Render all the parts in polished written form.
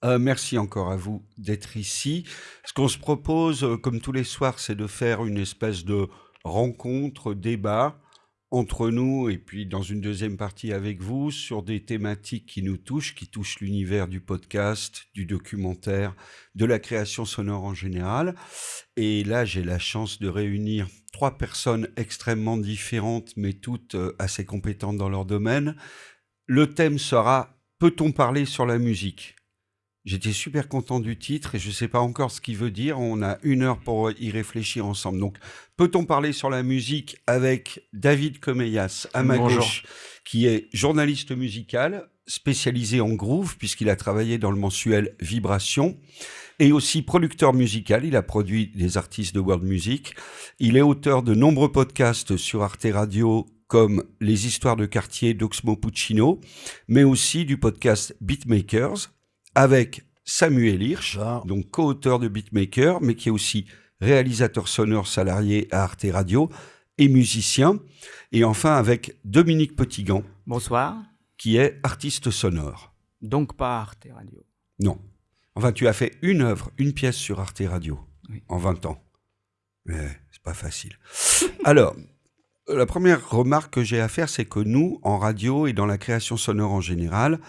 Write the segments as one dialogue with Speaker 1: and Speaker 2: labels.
Speaker 1: Merci encore à vous d'être ici. Ce qu'on se propose, comme tous les soirs, c'est de faire une espèce de rencontre, débat entre nous et puis dans une deuxième partie avec vous sur des thématiques qui touchent l'univers du podcast, du documentaire, de la création sonore en général. Et là, j'ai la chance de réunir trois personnes extrêmement différentes, mais toutes assez compétentes dans leur domaine. Le thème sera: peut-on parler sur la musique? J'étais super content du titre et je ne sais pas encore ce qu'il veut dire. On a 1 heure pour y réfléchir ensemble. Donc, peut-on parler sur la musique avec David Comeyas à ma
Speaker 2: Bonjour.
Speaker 1: gauche, qui est journaliste musical, spécialisé en groove, puisqu'il a travaillé dans le mensuel Vibration, et aussi producteur musical. Il a produit des artistes de world music. Il est auteur de nombreux podcasts sur Arte Radio, comme Les histoires de quartier d'Oxmo Puccino, mais aussi du podcast Beatmakers, avec Samuel Hirsch,
Speaker 3: Bonjour.
Speaker 1: donc co-auteur de Beatmaker, mais qui est aussi réalisateur sonore salarié à Arte Radio et musicien. Et enfin avec Dominique Petitgand,
Speaker 2: Bonsoir.
Speaker 1: qui est artiste sonore.
Speaker 2: Donc pas Arte Radio.
Speaker 1: Non. Enfin, tu as fait une œuvre, une pièce sur Arte Radio,
Speaker 2: Oui.
Speaker 1: en 20 ans. Mais c'est pas facile. Alors, la première remarque que j'ai à faire, c'est que nous, en radio et dans la création sonore en général,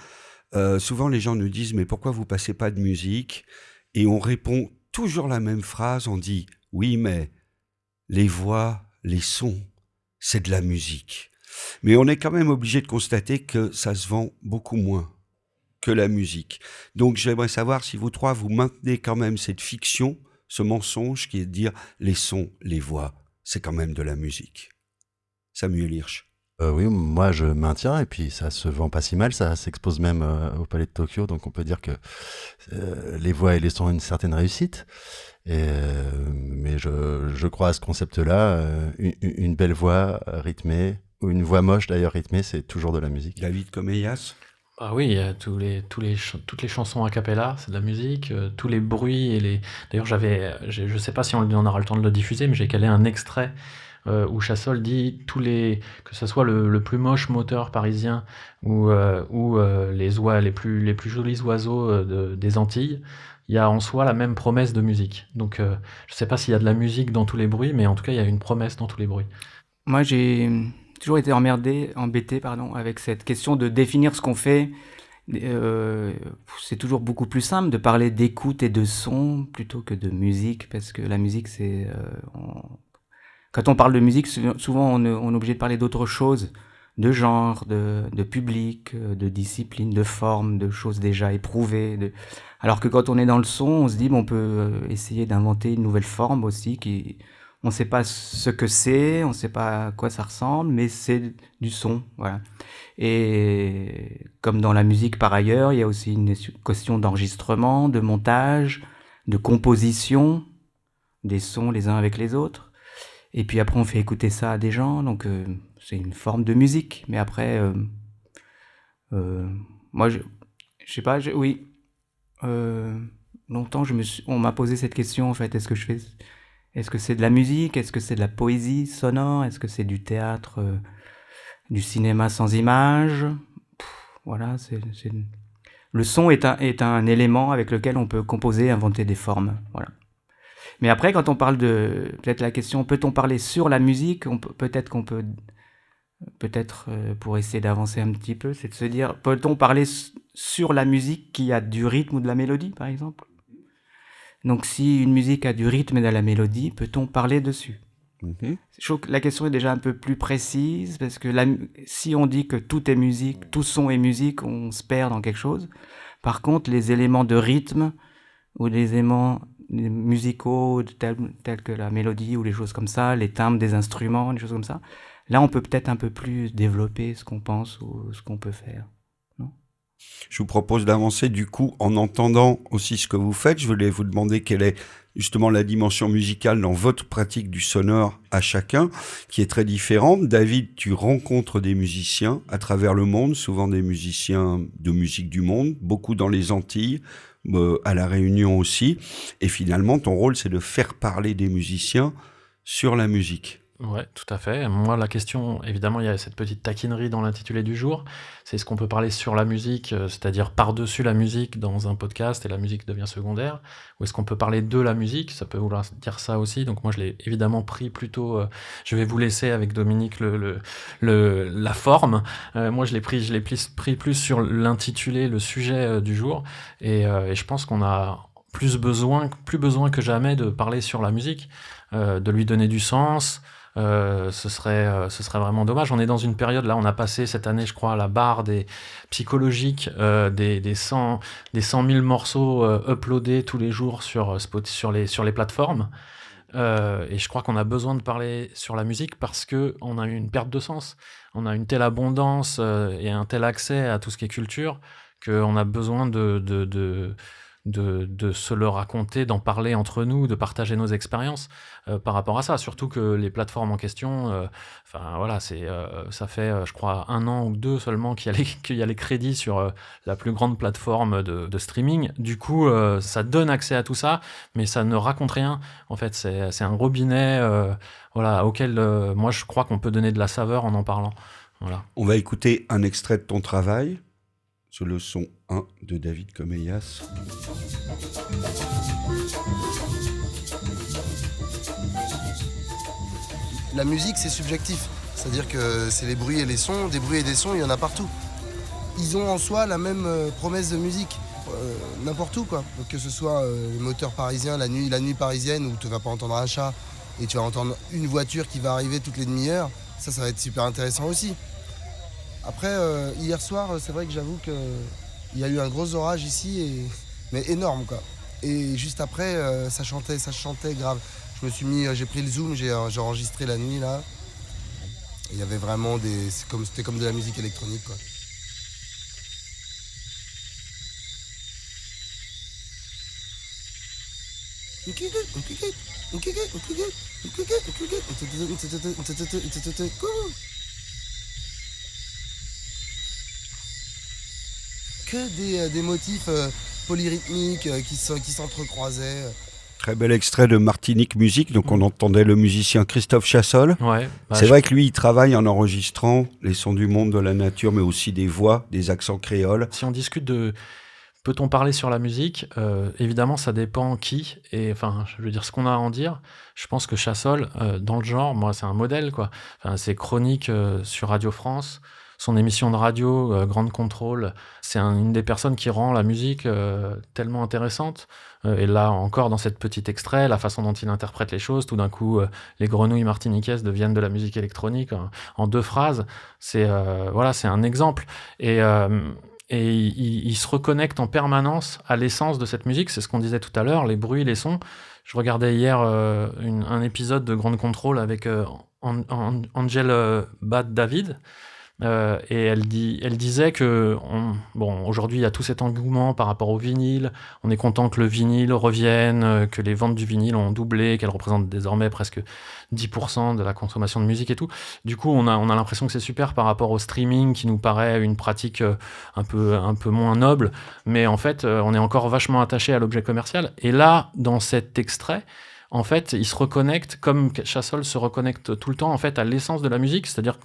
Speaker 1: souvent les gens nous disent « Mais pourquoi vous passez pas de musique ?» Et on répond toujours la même phrase, on dit « Oui, mais les voix, les sons, c'est de la musique. » Mais on est quand même obligé de constater que ça se vend beaucoup moins que la musique. Donc j'aimerais savoir si vous trois, vous maintenez quand même cette fiction, ce mensonge qui est de dire les sons, les voix, c'est quand même de la musique. Samuel Hirsch.
Speaker 3: Oui, moi je maintiens, et puis ça se vend pas si mal, ça s'expose même au Palais de Tokyo, donc on peut dire que les voix et les sons ont une certaine réussite. Mais je crois à ce concept-là, une belle voix rythmée, ou une voix moche d'ailleurs rythmée, c'est toujours de la musique.
Speaker 1: David Comeyas.
Speaker 4: Ah oui, il y a toutes les chansons a cappella, c'est de la musique, tous les bruits et les. D'ailleurs, je sais pas si on aura le temps de le diffuser, mais j'ai calé un extrait où Chassol dit que ce soit le plus moche moteur parisien ou les plus jolis oiseaux des Antilles, il y a en soi la même promesse de musique. Donc, je sais pas s'il y a de la musique dans tous les bruits, mais en tout cas, il y a une promesse dans tous les bruits.
Speaker 2: Moi, j'ai toujours été embêté, avec cette question de définir ce qu'on fait. C'est toujours beaucoup plus simple de parler d'écoute et de son plutôt que de musique, parce que la musique, quand on parle de musique, souvent on est obligé de parler d'autre chose, de genre, de public, de discipline, de forme, de choses déjà éprouvées. Alors que quand on est dans le son, on se dit, on peut essayer d'inventer une nouvelle forme aussi on ne sait pas ce que c'est, on ne sait pas à quoi ça ressemble, mais c'est du son, voilà. Et comme dans la musique par ailleurs, il y a aussi une question d'enregistrement, de montage, de composition des sons les uns avec les autres. Et puis après, on fait écouter ça à des gens, donc c'est une forme de musique. Mais après, moi, je sais pas, oui. Longtemps, on m'a posé cette question, en fait, est-ce que c'est de la musique? Est-ce que c'est de la poésie sonore? Est-ce que c'est du théâtre, du cinéma sans image? Voilà, le son est un élément avec lequel on peut composer, inventer des formes. Voilà. Mais après, quand on parle peut-être la question, peut-on parler sur la musique? Peut-être pour essayer d'avancer un petit peu, c'est de se dire, peut-on parler sur la musique qui a du rythme ou de la mélodie, par exemple? Donc si une musique a du rythme et de la mélodie, peut-on parler dessus? Je trouve que la question est déjà un peu plus précise, parce que si on dit que tout est musique, tout son est musique, on se perd dans quelque chose. Par contre, les éléments de rythme ou les éléments musicaux tels que la mélodie ou les choses comme ça, les timbres des instruments, les choses comme ça, là on peut peut-être un peu plus développer ce qu'on pense ou ce qu'on peut faire.
Speaker 1: Je vous propose d'avancer du coup en entendant aussi ce que vous faites. Je voulais vous demander quelle est justement la dimension musicale dans votre pratique du sonore à chacun, qui est très différente. David, tu rencontres des musiciens à travers le monde, souvent des musiciens de musique du monde, beaucoup dans les Antilles, à La Réunion aussi. Et finalement, ton rôle, c'est de faire parler des musiciens sur la musique.
Speaker 4: Ouais, tout à fait. Moi, la question, évidemment, il y a cette petite taquinerie dans l'intitulé du jour. C'est est-ce qu'on peut parler sur la musique, c'est-à-dire par-dessus la musique dans un podcast et la musique devient secondaire, ou est-ce qu'on peut parler de la musique? Ça peut vouloir dire ça aussi. Donc moi, je l'ai évidemment pris plutôt. Je vais vous laisser avec Dominique la forme. Moi, je l'ai pris plus sur l'intitulé, le sujet du jour, et je pense qu'on a plus besoin que jamais de parler sur la musique, de lui donner du sens. Ce serait vraiment dommage. On est dans une période, là, on a passé cette année, je crois, la barre des psychologiques, des 100 000 morceaux uploadés tous les jours sur les plateformes. Et je crois qu'on a besoin de parler sur la musique parce qu'on a eu une perte de sens. On a une telle abondance et un tel accès à tout ce qui est culture qu'on a besoin de se le raconter, d'en parler entre nous, de partager nos expériences par rapport à ça. Surtout que les plateformes en question, voilà, ça fait, je crois, 1 an ou 2 seulement qu'il y a les crédits sur la plus grande plateforme de streaming. Du coup, ça donne accès à tout ça, mais ça ne raconte rien. En fait, c'est un robinet voilà, auquel moi je crois qu'on peut donner de la saveur en parlant. Voilà.
Speaker 1: On va écouter un extrait de ton travail, sur le son 1 de David Comeyas.
Speaker 5: La musique, c'est subjectif. C'est-à-dire que c'est les bruits et les sons. Des bruits et des sons, il y en a partout. Ils ont en soi la même promesse de musique. N'importe où, quoi. Donc, que ce soit les moteurs parisiens, la nuit parisienne, où tu vas pas entendre un chat et tu vas entendre une voiture qui va arriver toutes les demi-heures. Ça va être super intéressant aussi. Après, hier soir, c'est vrai que j'avoue qu'il y a eu un gros orage ici, mais énorme, quoi. Et juste après, ça chantait grave. J'ai pris le zoom, j'ai enregistré la nuit, là. Et il y avait vraiment c'était comme de la musique électronique, quoi. Que des motifs polyrythmiques qui s'entrecroisaient.
Speaker 1: Très bel extrait de Martinique Musique, donc on entendait le musicien Christophe Chassol.
Speaker 4: Ouais,
Speaker 1: c'est vrai que lui, il travaille en enregistrant les sons du monde, de la nature, mais aussi des voix, des accents créoles.
Speaker 4: Si on discute de peut-on parler sur la musique, évidemment, ça dépend qui, et enfin, je veux dire, ce qu'on a à en dire. Je pense que Chassol, dans le genre, moi, c'est un modèle, quoi. Enfin, ses chroniques sur Radio France, son émission de radio, Grande Contrôle, c'est une des personnes qui rend la musique tellement intéressante. Et là, encore dans cette petite extrait, la façon dont il interprète les choses, tout d'un coup, les grenouilles martiniquaises deviennent de la musique électronique en 2 phrases. Voilà, c'est un exemple. Et il se reconnecte en permanence à l'essence de cette musique. C'est ce qu'on disait tout à l'heure, les bruits, les sons. Je regardais hier un épisode de Grande Contrôle avec Angel Bad David. Et elle disait que aujourd'hui il y a tout cet engouement par rapport au vinyle, on est content que le vinyle revienne, que les ventes du vinyle ont doublé, qu'elle représente désormais presque 10% de la consommation de musique et tout. Du coup on a l'impression que c'est super par rapport au streaming qui nous paraît une pratique un peu moins noble, mais en fait on est encore vachement attaché à l'objet commercial. Et là, dans cet extrait, en fait, il se reconnecte, comme Chassol se reconnecte tout le temps en fait à l'essence de la musique, c'est-à-dire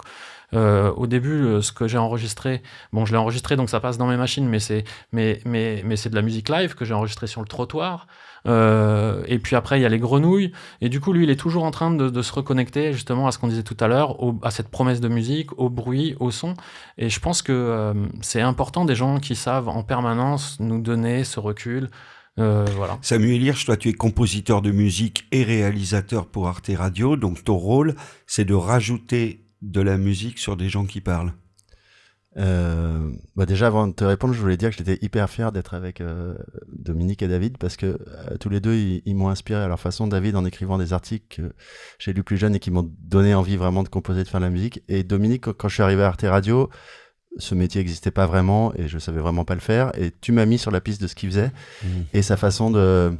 Speaker 4: au début, ce que j'ai enregistré, je l'ai enregistré donc ça passe dans mes machines, mais c'est de la musique live que j'ai enregistré sur le trottoir. Et puis après, il y a les grenouilles. Et du coup, lui, il est toujours en train de se reconnecter justement à ce qu'on disait tout à l'heure, à cette promesse de musique, au bruit, au son. Et je pense que c'est important des gens qui savent en permanence nous donner ce recul. Voilà.
Speaker 1: Samuel Hirsch, toi tu es compositeur de musique et réalisateur pour Arte Radio, donc ton rôle c'est de rajouter de la musique sur des gens qui parlent.
Speaker 3: Déjà avant de te répondre, je voulais dire que j'étais hyper fier d'être avec Dominique et David parce que tous les deux ils m'ont inspiré à leur façon. David en écrivant des articles que j'ai lus plus jeune et qui m'ont donné envie vraiment de composer, de faire de la musique, et Dominique, quand je suis arrivé à Arte Radio, ce métier n'existait pas vraiment et je savais vraiment pas le faire, et tu m'as mis sur la piste de ce qu'il faisait. Et sa façon de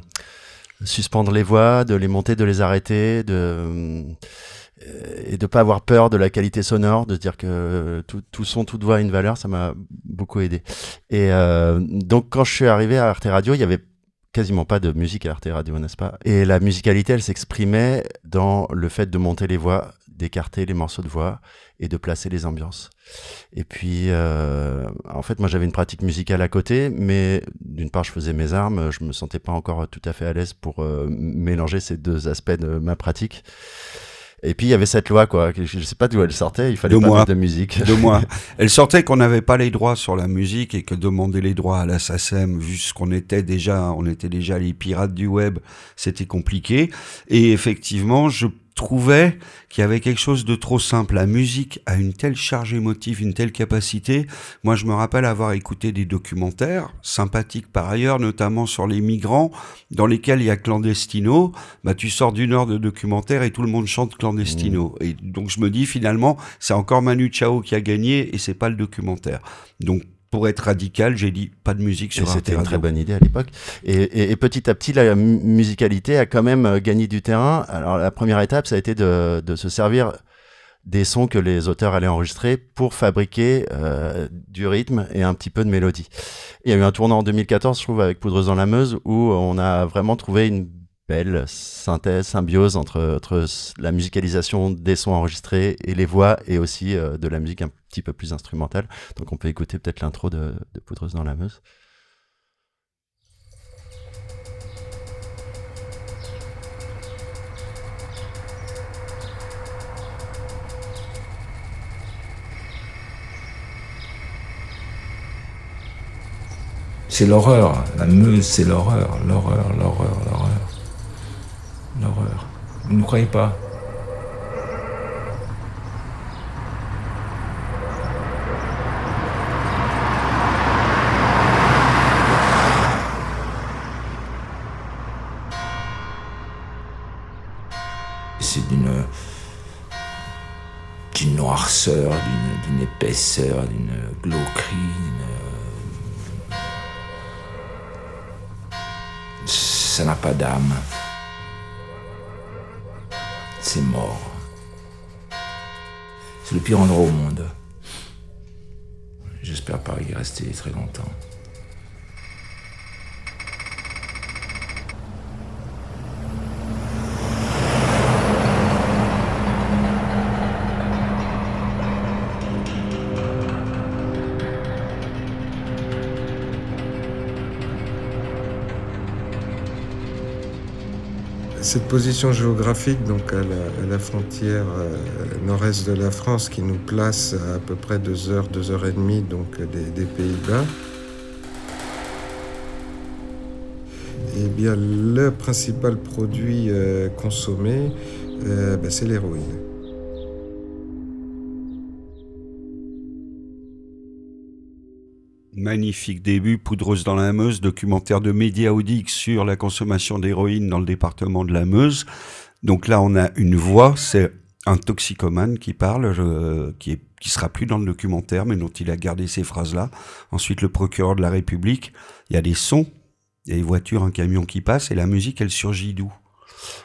Speaker 3: suspendre les voix, de les monter, de les arrêter, et de pas avoir peur de la qualité sonore, de se dire que tout son, toute voix a une valeur, ça m'a beaucoup aidé. Et donc quand je suis arrivé à Arte Radio, il y avait quasiment pas de musique à Arte Radio, n'est-ce pas? Et la musicalité, elle s'exprimait dans le fait de monter les voix, d'écarter les morceaux de voix et de placer les ambiances. Et puis, en fait, moi, j'avais une pratique musicale à côté, mais d'une part, je faisais mes armes, je me sentais pas encore tout à fait à l'aise pour mélanger ces deux aspects de ma pratique. Et puis, il y avait cette loi, quoi. Je sais pas d'où elle sortait, il fallait pas mettre de musique.
Speaker 1: 2 mois. Elle sortait qu'on n'avait pas les droits sur la musique et que demander les droits à la SACEM, vu ce qu'on était déjà, on était déjà les pirates du web, c'était compliqué. Et effectivement, je trouvais qu'il y avait quelque chose de trop simple. La musique a une telle charge émotive, une telle capacité. Moi, je me rappelle avoir écouté des documentaires, sympathiques par ailleurs, notamment sur les migrants, dans lesquels il y a Clandestino. Bah, tu sors d'une heure de documentaire et tout le monde chante Clandestino. Et donc, je me dis, finalement, c'est encore Manu Chao qui a gagné et c'est pas le documentaire. Donc, pour être radical, j'ai dit pas de musique sur Arte Radio.
Speaker 3: C'était une très bonne idée à l'époque. Et petit à petit, la musicalité a quand même gagné du terrain. Alors la première étape, ça a été de se servir des sons que les auteurs allaient enregistrer pour fabriquer du rythme et un petit peu de mélodie. Il y a eu un tournant en 2014, je trouve, avec Poudreuse dans la Meuse, où on a vraiment trouvé une belle synthèse, symbiose entre la musicalisation des sons enregistrés et les voix, et aussi de la musique un petit peu plus instrumentale. Donc on peut écouter peut-être l'intro de Poudreuse dans la Meuse.
Speaker 6: C'est l'horreur, la Meuse, c'est l'horreur. Vous ne croyez pas? C'est d'une noirceur, d'une épaisseur, d'une glauquerie, ça n'a pas d'âme. C'est mort. C'est le pire endroit au monde. J'espère pas y rester très longtemps.
Speaker 7: Cette position géographique, donc à la frontière nord-est de la France, qui nous place à peu près 2 heures, 2 heures et demie donc des Pays-Bas, eh bien, le principal produit consommé, c'est l'héroïne.
Speaker 1: Magnifique début, Poudreuse dans la Meuse, documentaire de Média Audix sur la consommation d'héroïne dans le département de la Meuse. Donc là, on a une voix, c'est un toxicomane qui parle, qui sera plus dans le documentaire, mais dont il a gardé ces phrases-là. Ensuite, le procureur de la République. Il y a des sons, il y a des voitures, un camion qui passe, et la musique, elle surgit d'où?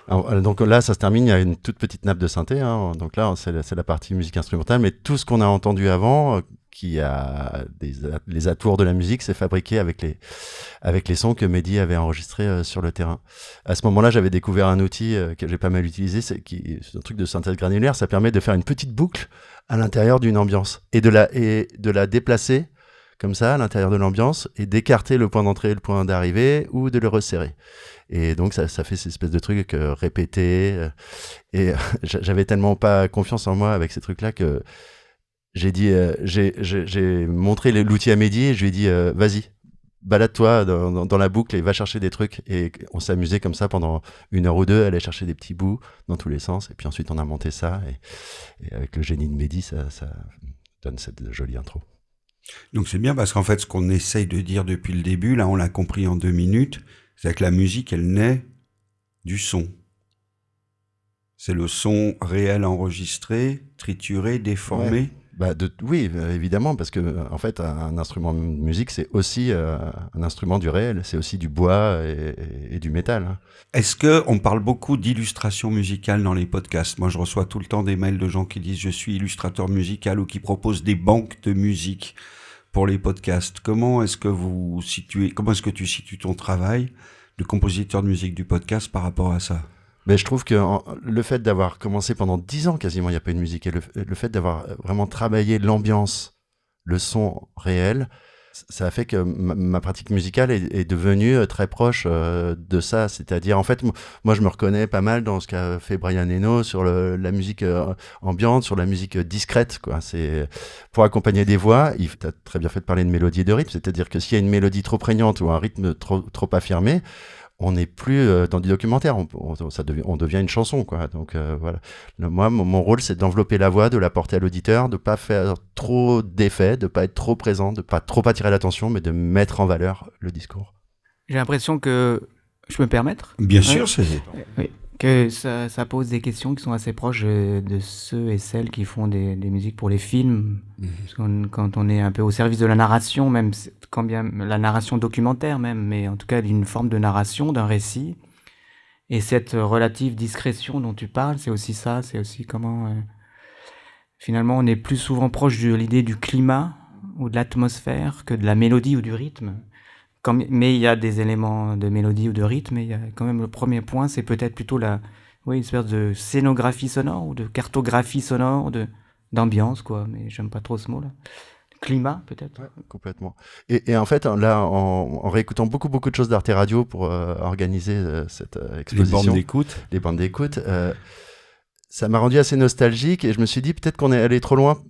Speaker 3: Alors, donc là, ça se termine, il y a une toute petite nappe de synthé, hein. Donc là, c'est la partie musique instrumentale, mais tout ce qu'on a entendu avant, qui a les atours de la musique, c'est fabriqué avec les sons que Mehdi avait enregistrés sur le terrain. À ce moment-là, j'avais découvert un outil que j'ai pas mal utilisé, c'est un truc de synthèse granulaire. Ça permet de faire une petite boucle à l'intérieur d'une ambiance et de la déplacer comme ça à l'intérieur de l'ambiance et d'écarter le point d'entrée et le point d'arrivée ou de le resserrer. Et donc ça fait cette espèce de truc répété. Et j'avais tellement pas confiance en moi avec ces trucs-là que j'ai dit, j'ai montré l'outil à Mehdi et je lui ai dit, vas-y, balade-toi dans la boucle et va chercher des trucs. Et on s'amusait comme ça pendant 1 heure ou 2, aller chercher des petits bouts dans tous les sens. Et puis ensuite, on a monté ça. Et avec le génie de Mehdi, ça donne cette jolie intro.
Speaker 1: Donc c'est bien parce qu'en fait, ce qu'on essaye de dire depuis le début, là, on l'a compris en 2 minutes, c'est que la musique, elle naît du son. C'est le son réel enregistré, trituré, déformé.
Speaker 3: Ouais. Oui, évidemment, parce que en fait, un instrument de musique, c'est aussi un instrument du réel, c'est aussi du bois et du métal. Hein.
Speaker 1: Est-ce que on parle beaucoup d'illustration musicale dans les podcasts? Moi, je reçois tout le temps des mails de gens qui disent je suis illustrateur musical ou qui proposent des banques de musique pour les podcasts. Comment est-ce que tu situes ton travail de compositeurs de musique du podcast par rapport à ça?
Speaker 3: Mais je trouve que le fait d'avoir commencé pendant 10 ans quasiment, il n'y a pas eu de musique, et le fait d'avoir vraiment travaillé l'ambiance, le son réel, ça a fait que ma pratique musicale est devenue très proche de ça. C'est-à-dire, en fait, moi, je me reconnais pas mal dans ce qu'a fait Brian Eno sur la musique ambiante, sur la musique discrète, quoi. C'est pour accompagner des voix. Tu as très bien fait de parler de mélodie et de rythme. C'est-à-dire que s'il y a une mélodie trop prégnante ou un rythme trop affirmé, on n'est plus dans du documentaire, on devient une chanson, quoi. Donc voilà. Moi, mon rôle, c'est d'envelopper la voix, de la porter à l'auditeur, de pas faire trop d'effets, de pas être trop présent, de pas trop attirer l'attention, mais de mettre en valeur le discours.
Speaker 2: J'ai l'impression que... Je peux me permettre ?
Speaker 1: Bien sûr, c'est...
Speaker 2: Oui. Que ça pose des questions qui sont assez proches de ceux et celles qui font des musiques pour les films. Parce quand on est un peu au service de la narration, même quand bien la narration documentaire même, mais en tout cas d'une forme de narration, d'un récit. Et cette relative discrétion dont tu parles, c'est aussi ça, c'est aussi comment... finalement, on est plus souvent proche de l'idée du climat ou de l'atmosphère que de la mélodie ou du rythme. Mais il y a des éléments de mélodie ou de rythme, mais il y a quand même le premier point, c'est peut-être plutôt une espèce de scénographie sonore ou de cartographie sonore, d'ambiance, quoi. Mais j'aime pas trop ce mot-là. Climat, peut-être.
Speaker 3: Ouais, complètement. Et en fait, là, en réécoutant beaucoup de choses d'Arte Radio pour organiser cette exposition, les bandes d'écoute, ça m'a rendu assez nostalgique et je me suis dit peut-être qu'on est allé trop loin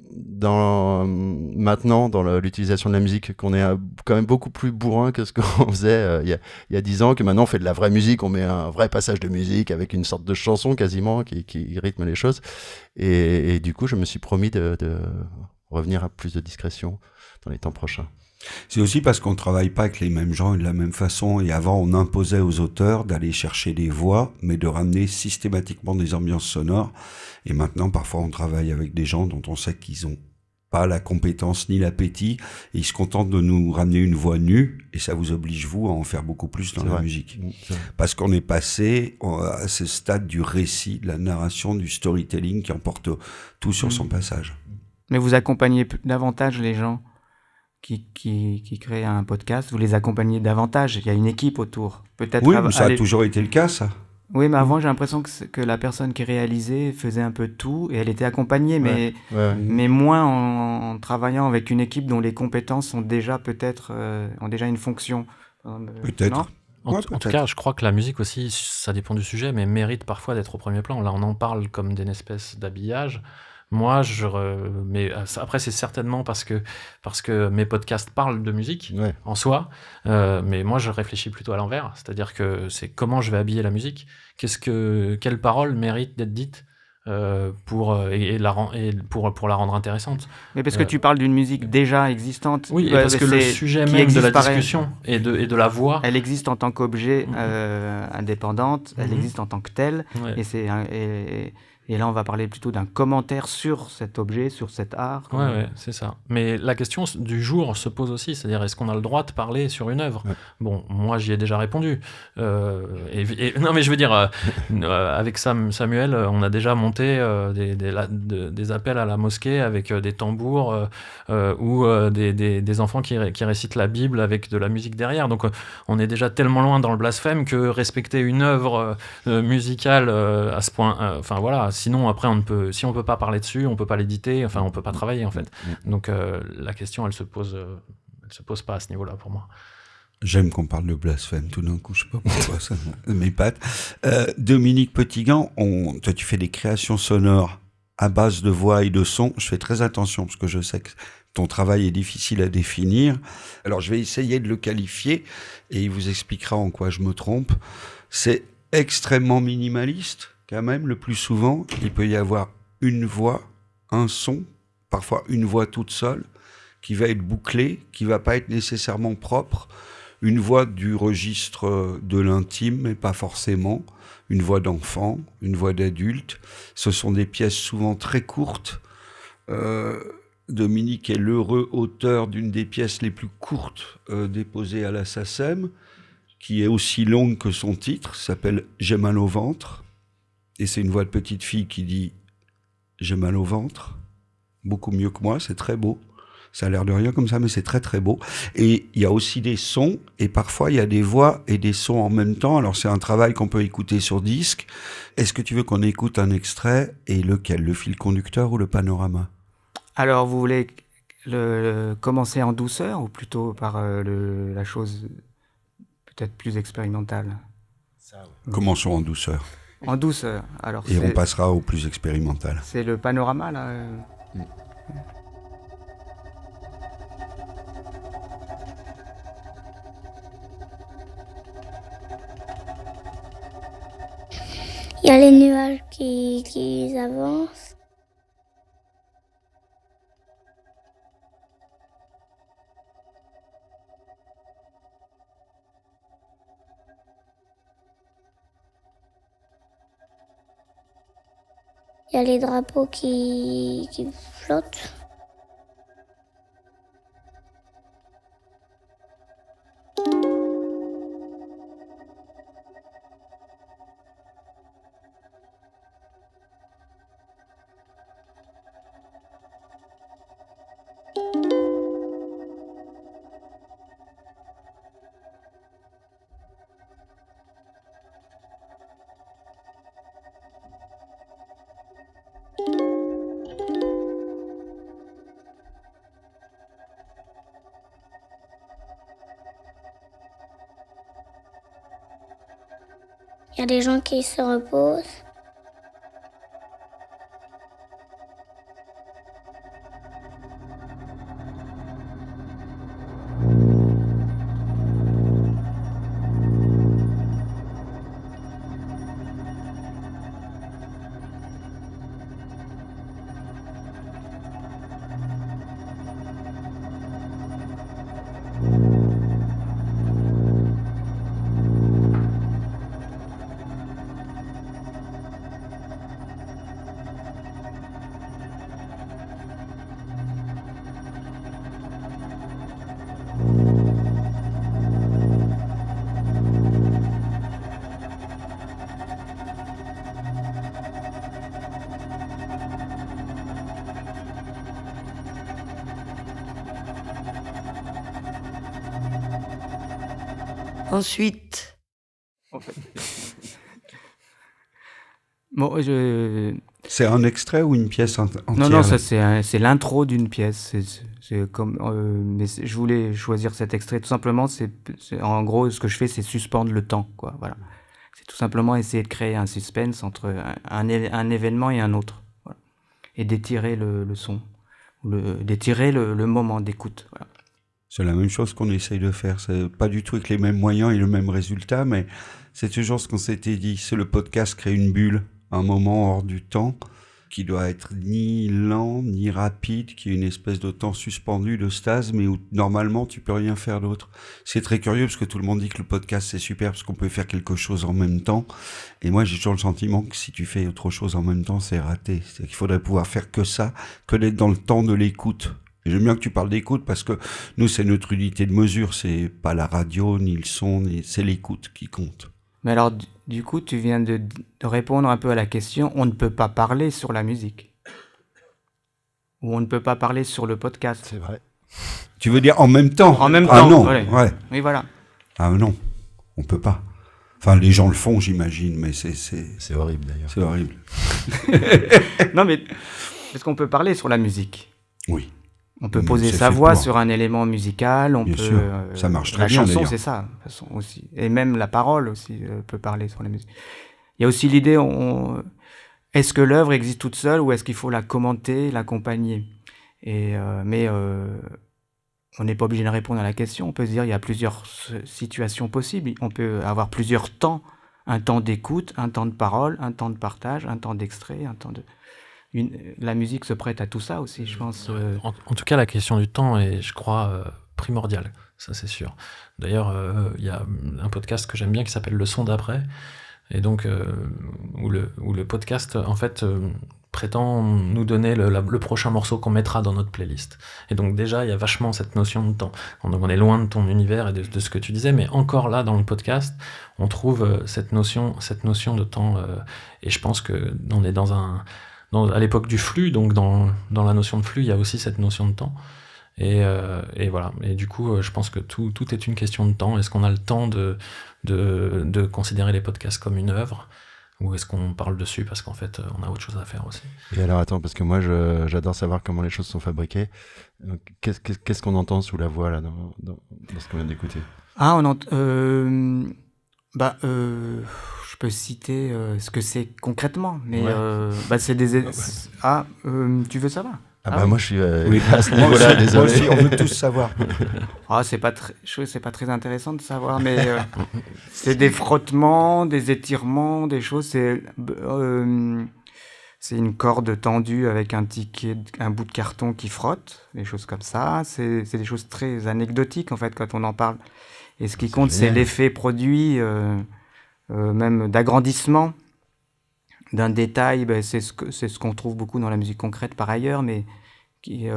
Speaker 3: maintenant dans l'utilisation de la musique, qu'on est quand même beaucoup plus bourrin que ce qu'on faisait il y a 10 ans, que maintenant on fait de la vraie musique, on met un vrai passage de musique avec une sorte de chanson quasiment qui rythme les choses. Et du coup, je me suis promis de revenir à plus de discrétion dans les temps prochains.
Speaker 1: C'est aussi parce qu'on ne travaille pas avec les mêmes gens et de la même façon. Et avant, on imposait aux auteurs d'aller chercher des voix, mais de ramener systématiquement des ambiances sonores. Et maintenant, parfois, on travaille avec des gens dont on sait qu'ils n'ont pas la compétence ni l'appétit. Et ils se contentent de nous ramener une voix nue. Et ça vous oblige, vous, à en faire beaucoup plus dans la musique. Parce qu'on est passé à ce stade du récit, de la narration, du storytelling qui emporte tout sur son passage.
Speaker 2: Mais vous accompagnez davantage les gens qui créent un podcast, vous les accompagnez davantage, il y a une équipe autour. Peut-être
Speaker 1: oui, mais ça a toujours été le cas, ça.
Speaker 2: Oui, mais avant, j'ai l'impression que la personne qui réalisait faisait un peu de tout, et elle était accompagnée, mais moins en travaillant avec une équipe dont les compétences sont déjà peut-être, ont déjà une fonction.
Speaker 1: Peut-être.
Speaker 4: En tout cas, je crois que la musique aussi, ça dépend du sujet, mais mérite parfois d'être au premier plan. Là, on en parle comme d'une espèce d'habillage. Moi, mais après, c'est certainement parce que mes podcasts parlent de musique en soi, mais moi, je réfléchis plutôt à l'envers, c'est-à-dire que c'est comment je vais habiller la musique, quelles paroles méritent d'être dites pour la rendre intéressante.
Speaker 2: Mais parce que tu parles d'une musique déjà existante.
Speaker 4: Oui, parce que le sujet même de la discussion et de la voix,
Speaker 2: elle existe en tant qu'objet indépendante, elle existe en tant que telle, et là, on va parler plutôt d'un commentaire sur cet objet, sur cet art.
Speaker 4: Ouais, c'est ça. Mais la question du jour se pose aussi, c'est-à-dire est-ce qu'on a le droit de parler sur une œuvre ? Bon, moi, j'y ai déjà répondu. Non, mais je veux dire, avec Samuel, on a déjà monté des appels à la mosquée avec des tambours ou des enfants qui récitent la Bible avec de la musique derrière. Donc, on est déjà tellement loin dans le blasphème que respecter une œuvre musicale à ce point... Enfin, voilà. Sinon, après, si on peut pas parler dessus, on peut pas l'éditer, enfin, on peut pas travailler, en fait. Donc, la question, elle se pose pas à ce niveau-là, pour moi.
Speaker 1: J'aime qu'on parle de blasphème, tout d'un coup, je sais pas pourquoi, ça m'épate. Dominique Petitgan, toi, tu fais des créations sonores à base de voix et de sons. Je fais très attention, parce que je sais que ton travail est difficile à définir. Alors, je vais essayer de le qualifier, et il vous expliquera en quoi je me trompe. C'est extrêmement minimaliste. Quand même, le plus souvent, il peut y avoir une voix, un son, parfois une voix toute seule, qui va être bouclée, qui va pas être nécessairement propre, une voix du registre de l'intime, mais pas forcément, une voix d'enfant, une voix d'adulte. Ce sont des pièces souvent très courtes. Dominique est l'heureux auteur d'une des pièces les plus courtes déposées à la SACEM, qui est aussi longue que son titre, s'appelle « J'ai mal au ventre ». Et c'est une voix de petite fille qui dit « J'ai mal au ventre », beaucoup mieux que moi, c'est très beau. Ça a l'air de rien comme ça, mais c'est très très beau. Et il y a aussi des sons, et parfois il y a des voix et des sons en même temps. Alors c'est un travail qu'on peut écouter sur disque. Est-ce que tu veux qu'on écoute un extrait, et lequel, le fil conducteur ou le panorama?
Speaker 2: Alors, vous voulez commencer en douceur ou plutôt par la chose peut-être plus expérimentale?
Speaker 1: Commençons en douceur,
Speaker 2: En douceur. Alors,
Speaker 1: et on passera au plus expérimental.
Speaker 2: c'est le panorama, là.
Speaker 8: Il y a les nuages qui avancent. Il y a les drapeaux qui flottent. Il y a des gens qui se reposent.
Speaker 9: Ensuite,
Speaker 2: Bon,
Speaker 1: C'est un extrait ou une pièce entière?
Speaker 2: non, ça c'est l'intro d'une pièce. C'est comme, mais je voulais choisir cet extrait tout simplement. En gros, ce que je fais, c'est suspendre le temps, quoi. Voilà. C'est tout simplement essayer de créer un suspense entre un événement et un autre, voilà. Et d'étirer le son, d'étirer le moment d'écoute. Voilà.
Speaker 1: C'est la même chose qu'on essaye de faire. C'est pas du tout avec les mêmes moyens et le même résultat, mais c'est toujours ce qu'on s'était dit. C'est le podcast crée une bulle, un moment hors du temps, qui doit être ni lent, ni rapide, qui est une espèce de temps suspendu, de stase, mais où normalement tu peux rien faire d'autre. C'est très curieux parce que tout le monde dit que le podcast c'est super parce qu'on peut faire quelque chose en même temps. Et moi j'ai toujours le sentiment que si tu fais autre chose en même temps, c'est raté. C'est qu'il faudrait pouvoir faire que ça, que d'être dans le temps de l'écoute. Et j'aime bien que tu parles d'écoute parce que nous c'est notre unité de mesure, c'est pas la radio, ni le son, c'est l'écoute qui compte.
Speaker 2: Mais alors, du coup, tu viens de répondre un peu à la question. On ne peut pas parler sur la musique. Ou on ne peut pas parler sur le podcast.
Speaker 3: C'est vrai.
Speaker 1: Tu veux dire en même temps?
Speaker 2: En même
Speaker 1: Ah
Speaker 2: temps,
Speaker 1: non,
Speaker 2: ouais.
Speaker 1: ouais.
Speaker 2: Oui, voilà.
Speaker 1: Ah non, on peut pas. Enfin, les gens le font, j'imagine, mais
Speaker 3: C'est horrible d'ailleurs.
Speaker 1: c'est horrible.
Speaker 2: Non, mais est-ce qu'on peut parler sur la musique?
Speaker 1: Oui.
Speaker 2: On peut
Speaker 1: Mais
Speaker 2: poser
Speaker 1: c'est
Speaker 2: sa
Speaker 1: fait
Speaker 2: voix
Speaker 1: pour.
Speaker 2: sur un élément musical, on
Speaker 1: Bien
Speaker 2: peut...
Speaker 1: sûr, ça marche très
Speaker 2: la
Speaker 1: bien,
Speaker 2: chanson,
Speaker 1: d'ailleurs.
Speaker 2: c'est ça, de toute façon, aussi. Et même la parole aussi peut parler sur la musique. Il y a aussi l'idée, est-ce que l'œuvre existe toute seule ou est-ce qu'il faut la commenter, l'accompagner? Mais on n'est pas obligé de répondre à la question. On peut se dire il y a plusieurs situations possibles. On peut avoir plusieurs temps. Un temps d'écoute, un temps de parole, un temps de partage, un temps d'extrait, un temps de... La musique se prête à tout ça aussi, je pense.
Speaker 4: En tout cas, la question du temps est, je crois, primordiale, ça c'est sûr. D'ailleurs, il y a un podcast que j'aime bien qui s'appelle Le Son d'après, et donc où le podcast, en fait, prétend nous donner le prochain morceau qu'on mettra dans notre playlist. Et donc déjà, il y a vachement cette notion de temps. Donc on est loin de ton univers et de ce que tu disais, mais encore là, dans le podcast, on trouve cette notion de temps, et je pense qu'on est à l'époque du flux, donc dans la notion de flux, il y a aussi cette notion de temps. Et voilà. Et du coup, je pense que tout est une question de temps. Est-ce qu'on a le temps de considérer les podcasts comme une œuvre, ou est-ce qu'on parle dessus parce qu'en fait, on a autre chose à faire aussi?
Speaker 3: Et alors attends, parce que moi j'adore savoir comment les choses sont fabriquées. Donc, qu'est-ce qu'on entend sous la voix là dans ce qu'on vient d'écouter?
Speaker 2: Ah, je peux citer ce que c'est concrètement, mais
Speaker 4: Ouais.
Speaker 2: c'est des... tu veux savoir?
Speaker 3: Ah
Speaker 2: Ah
Speaker 3: bah
Speaker 2: oui.
Speaker 3: moi je suis
Speaker 1: Oui,
Speaker 3: à ce
Speaker 1: moi
Speaker 3: niveau-là,
Speaker 1: aussi,
Speaker 3: désolé.
Speaker 1: on veut tous savoir.
Speaker 2: Ah, c'est pas très intéressant de savoir, mais c'est des frottements, des étirements, des choses. C'est une corde tendue avec un bout de carton qui frotte, des choses comme ça. C'est des choses très anecdotiques en fait quand on en parle. Et ce qui
Speaker 3: C'est
Speaker 2: compte, c'est
Speaker 3: génial.
Speaker 2: l'effet produit, même d'agrandissement d'un détail. C'est ce qu'on trouve beaucoup dans la musique concrète par ailleurs, mais qui,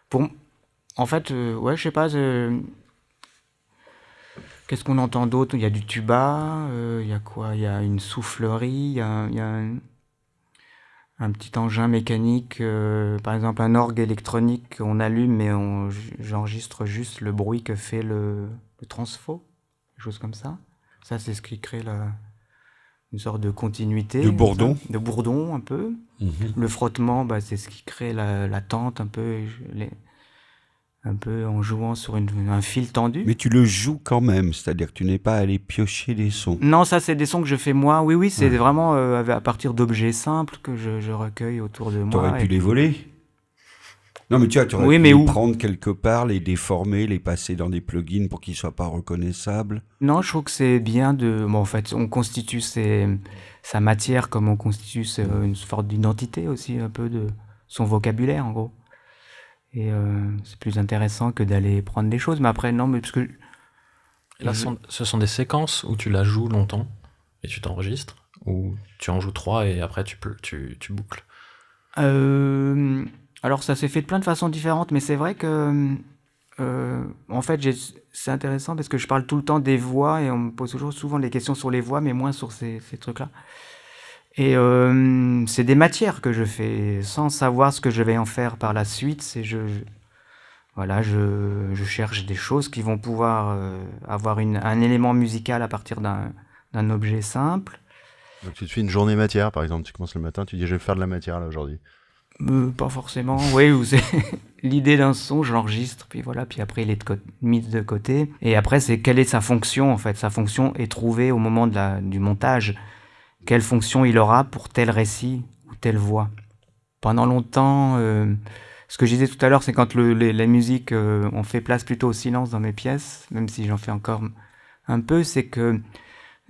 Speaker 2: pour, en fait, ouais, je sais pas. Qu'est-ce qu'on entend d'autre? Il y a du tuba, il y a quoi? Il y a une soufflerie, il y a un petit engin mécanique, par exemple un orgue électronique qu'on allume, mais j'enregistre juste le bruit que fait le transfo, des choses comme ça. Ça, c'est ce qui crée une sorte de continuité.
Speaker 1: De bourdon.
Speaker 2: comme ça, de bourdon, un peu. Le frottement, c'est ce qui crée la tente, un peu, un peu en jouant sur un fil tendu.
Speaker 1: Mais tu le joues quand même, c'est-à-dire que tu n'es pas allé piocher des sons.
Speaker 2: Non, ça, c'est des sons que je fais moi. Oui, c'est
Speaker 1: Ouais.
Speaker 2: vraiment à partir d'objets simples que je recueille autour de moi.
Speaker 1: T'aurais pu
Speaker 2: et
Speaker 1: les
Speaker 2: puis-
Speaker 1: voler. Non, mais tu vois, tu aurais
Speaker 2: Oui,
Speaker 1: pu
Speaker 2: mais
Speaker 1: les
Speaker 2: où?
Speaker 1: prendre quelque part, les déformer, les passer dans des plugins pour qu'ils soient pas reconnaissables.
Speaker 2: Non, je trouve que c'est bien de... Bon, en fait, on constitue sa matière comme on constitue une sorte d'identité aussi, un peu de son vocabulaire, en gros. Et c'est plus intéressant que d'aller prendre des choses. Mais après, non, mais parce que...
Speaker 4: Et là, ce sont des séquences où tu la joues longtemps et tu t'enregistres, ou tu en joues 3 et après tu boucles.
Speaker 2: Alors, ça s'est fait de plein de façons différentes, mais c'est vrai que... en fait, c'est intéressant parce que je parle tout le temps des voix et on me pose toujours souvent des questions sur les voix, mais moins sur ces trucs-là. Et c'est des matières que je fais sans savoir ce que je vais en faire par la suite. Voilà, je cherche des choses qui vont pouvoir avoir un élément musical à partir d'un objet simple.
Speaker 3: Donc tu te fais une journée matière, par exemple, tu commences le matin, tu dis je vais faire de la matière là aujourd'hui.
Speaker 2: Pas forcément, oui, ou c'est l'idée d'un son, je l'enregistre, puis voilà, puis après il est mis de côté. Et après, c'est quelle est sa fonction, en fait. Sa fonction est trouvée au moment du montage. Quelle fonction il aura pour tel récit ou telle voix. Pendant longtemps, ce que je disais tout à l'heure, c'est quand la musique, on fait place plutôt au silence dans mes pièces, même si j'en fais encore un peu, c'est que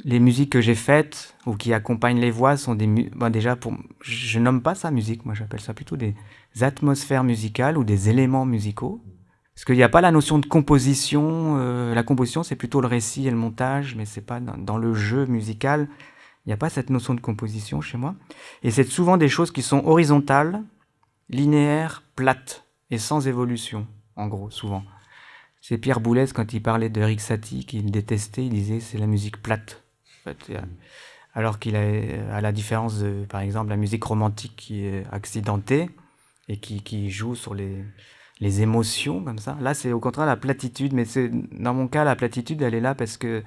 Speaker 2: les musiques que j'ai faites ou qui accompagnent les voix sont déjà je nomme pas ça musique, moi j'appelle ça plutôt des atmosphères musicales ou des éléments musicaux. Parce qu'il n'y a pas la notion de composition. La composition, c'est plutôt le récit et le montage, mais c'est pas dans le jeu musical. Il n'y a pas cette notion de composition chez moi. Et c'est souvent des choses qui sont horizontales, linéaires, plates et sans évolution, en gros, souvent. C'est Pierre Boulez, quand il parlait de Eric Satie, qu'il détestait, il disait c'est la musique plate. En fait, alors qu'il a, à la différence de, par exemple, la musique romantique qui est accidentée et qui joue sur les émotions, comme ça. Là, c'est au contraire la platitude, mais dans mon cas, la platitude, elle est là parce que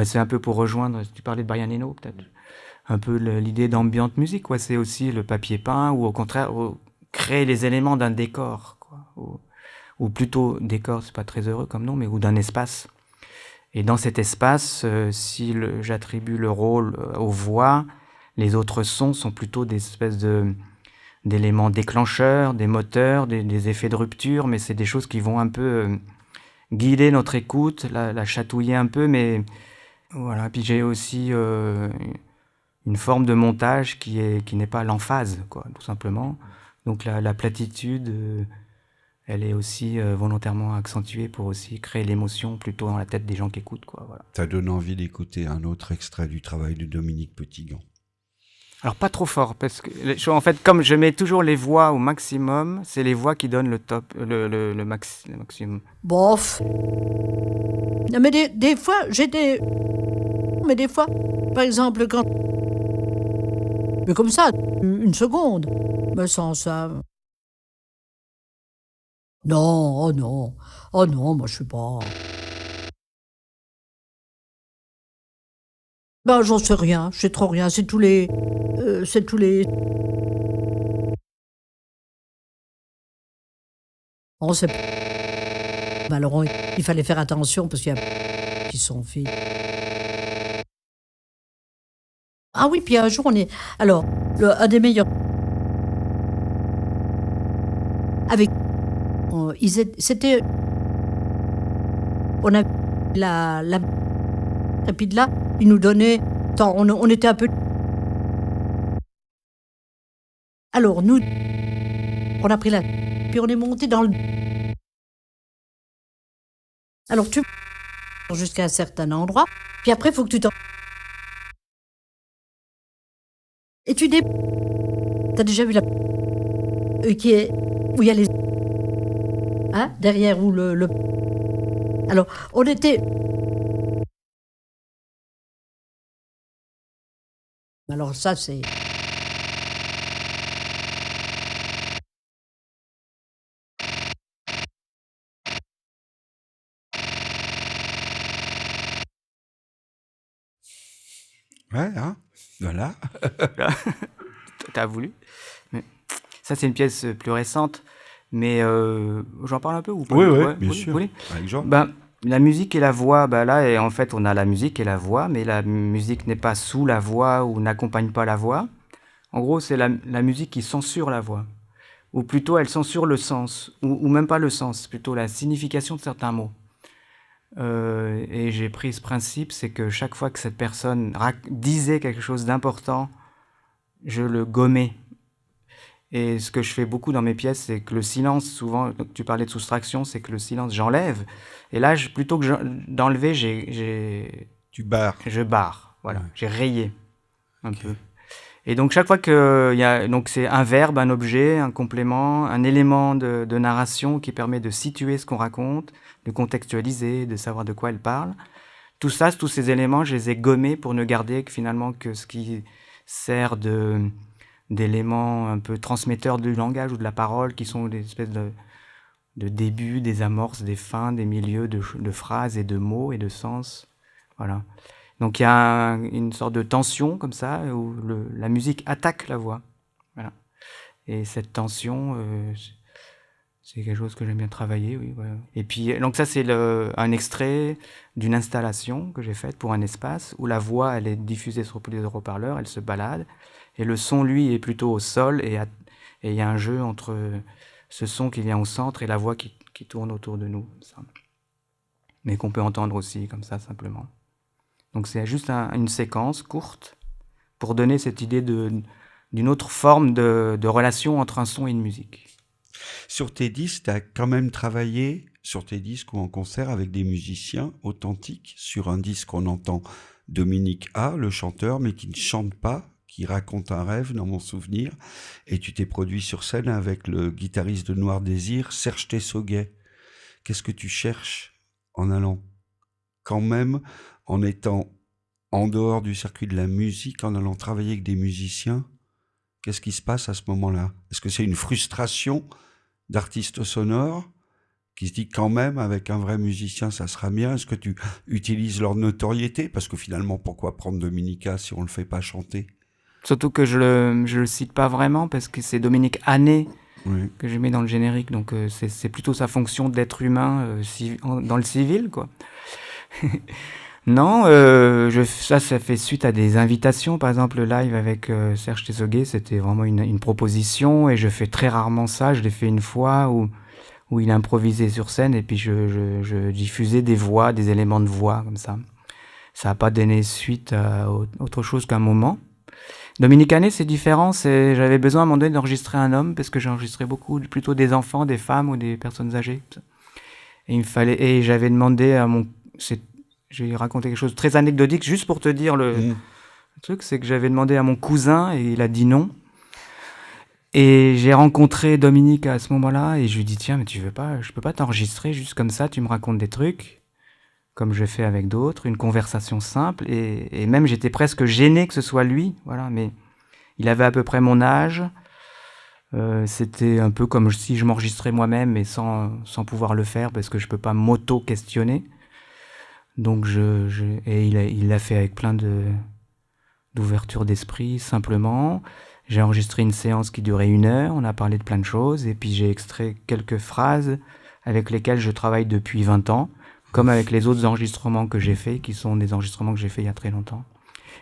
Speaker 2: c'est un peu pour rejoindre, tu parlais de Brian Eno, peut-être, un peu l'idée d'ambient musique, quoi. C'est aussi le papier peint, ou au contraire, créer les éléments d'un décor, quoi. Ou plutôt, décor, c'est pas très heureux comme nom, mais ou d'un espace. Et dans cet espace, si j'attribue le rôle aux voix, les autres sons sont plutôt des espèces d'éléments déclencheurs, des moteurs, des effets de rupture, mais c'est des choses qui vont un peu guider notre écoute, la chatouiller un peu, mais voilà. Puis j'ai aussi une forme de montage qui n'est pas l'emphase, quoi, tout simplement. Donc la platitude, elle est aussi volontairement accentuée pour aussi créer l'émotion plutôt dans la tête des gens qui écoutent, quoi. Voilà.
Speaker 1: Ça donne envie d'écouter un autre extrait du travail de Dominique Petitgan.
Speaker 2: Alors pas trop fort, parce que en fait, comme je mets toujours les voix au maximum, c'est les voix qui donnent le maximum.
Speaker 9: Bof. Non, mais des fois, mais des fois, par exemple, quand... Mais comme ça, une seconde. Mais sans ça... Non, oh non. Oh non, moi je suis pas. Ben, j'en sais rien, je sais trop rien. C'est tous les. C'est tous les. On sait pas. Ben, alors, il fallait faire attention parce qu'il y a qui sont filles. Ah oui, puis un jour on est. Alors, un des meilleurs. Avec. C'était. On a la. Et puis de là, ils nous donnaient. Attends, on était un peu. Alors, nous. On a pris la. Puis on est monté dans le. Alors, tu. Jusqu'à un certain endroit. Puis après, il faut que tu t'en. Et tu T'as déjà vu la. Qui est. Où il y a les. Hein, derrière où le. Alors, on était. Alors, ça, c'est.
Speaker 1: Ouais, hein, voilà.
Speaker 2: T'as voulu. Mais ça, c'est une pièce plus récente. Mais j'en parle un peu ou pas?
Speaker 1: Oui,
Speaker 2: Ouais,
Speaker 1: bien
Speaker 2: vous
Speaker 1: sûr.
Speaker 2: voulez?
Speaker 1: Avec Jean.
Speaker 2: Ben, la musique et la voix, ben là, et en fait, on a la musique et la voix, mais la musique n'est pas sous la voix ou n'accompagne pas la voix. En gros, c'est la musique qui censure la voix. Ou plutôt, elle censure le sens, ou même pas le sens, plutôt la signification de certains mots. Et j'ai pris ce principe, c'est que chaque fois que cette personne disait quelque chose d'important, je le gommais. Et ce que je fais beaucoup dans mes pièces, c'est que le silence, souvent, donc tu parlais de soustraction, c'est que le silence, j'enlève. Et là, plutôt que d'enlever,
Speaker 1: Tu barres.
Speaker 2: je barre. Voilà,
Speaker 1: Ouais.
Speaker 2: j'ai rayé un
Speaker 1: Ok.
Speaker 2: peu. Et donc chaque fois que donc c'est un verbe, un objet, un complément, un élément de narration qui permet de situer ce qu'on raconte, de contextualiser, de savoir de quoi elle parle. Tout ça, tous ces éléments, je les ai gommés pour ne garder que finalement que ce qui sert d'éléments un peu transmetteurs du langage ou de la parole, qui sont des espèces de débuts, des amorces, des fins, des milieux de phrases et de mots et de sens. Voilà. Donc il y a une sorte de tension comme ça, où la musique attaque la voix. Voilà. Et cette tension, c'est quelque chose que j'aime bien travailler, oui. Voilà. Et puis, donc ça, c'est un extrait d'une installation que j'ai faite pour un espace où la voix, elle est diffusée sur les haut-parleurs, elle se balade, et le son, lui, est plutôt au sol, et il y a un jeu entre ce son qui vient au centre et la voix qui tourne autour de nous, comme ça. Mais qu'on peut entendre aussi, comme ça, simplement. Donc c'est juste une séquence courte pour donner cette idée d'une autre forme de relation entre un son et une musique.
Speaker 1: Sur tes disques, tu as quand même travaillé sur tes disques ou en concert avec des musiciens authentiques. Sur un disque, on entend Dominique A, le chanteur, mais qui ne chante pas, qui raconte un rêve dans mon souvenir. Et tu t'es produit sur scène avec le guitariste de Noir Désir, Serge Tessoguet. Qu'est-ce que tu cherches en allant quand même, en étant en dehors du circuit de la musique, en allant travailler avec des musiciens? Qu'est-ce qui se passe à ce moment-là? Est-ce que c'est une frustration d'artiste sonore qui se dit quand même avec un vrai musicien ça sera bien? Est-ce que tu utilises leur notoriété? Parce que finalement, pourquoi prendre Dominica si on le fait pas chanter?
Speaker 2: Surtout que je le cite pas vraiment parce que c'est Dominique Hanné
Speaker 1: Oui.
Speaker 2: que je mets dans le générique, donc c'est plutôt sa fonction d'être humain dans le civil, quoi. Non, ça fait suite à des invitations. Par exemple, le live avec Serge Tessoguet, c'était vraiment une proposition, et je fais très rarement ça. Je l'ai fait une fois où il improvisait sur scène, et puis je diffusais des voix, des éléments de voix, comme ça. Ça n'a pas donné suite à autre chose qu'un moment. Dominique Hanné, c'est différent. J'avais besoin à un moment donné d'enregistrer un homme, parce que j'enregistrais plutôt des enfants, des femmes ou des personnes âgées. Et j'avais demandé à j'ai raconté quelque chose de très anecdotique, juste pour te dire le truc, c'est que j'avais demandé à mon cousin et il a dit non. Et j'ai rencontré Dominique à ce moment-là et je lui ai dit tiens, mais je peux pas t'enregistrer juste comme ça, tu me racontes des trucs, comme je fais avec d'autres, une conversation simple. Et même j'étais presque gêné que ce soit lui, voilà, mais il avait à peu près mon âge. C'était un peu comme si je m'enregistrais moi-même, mais sans pouvoir le faire, parce que je peux pas m'auto-questionner. Donc et il l'a fait avec plein d'ouverture d'esprit, simplement. J'ai enregistré une séance qui durait 1 heure, on a parlé de plein de choses, et puis j'ai extrait quelques phrases avec lesquelles je travaille depuis 20 ans, comme avec les autres enregistrements que j'ai faits, qui sont des enregistrements que j'ai faits il y a très longtemps.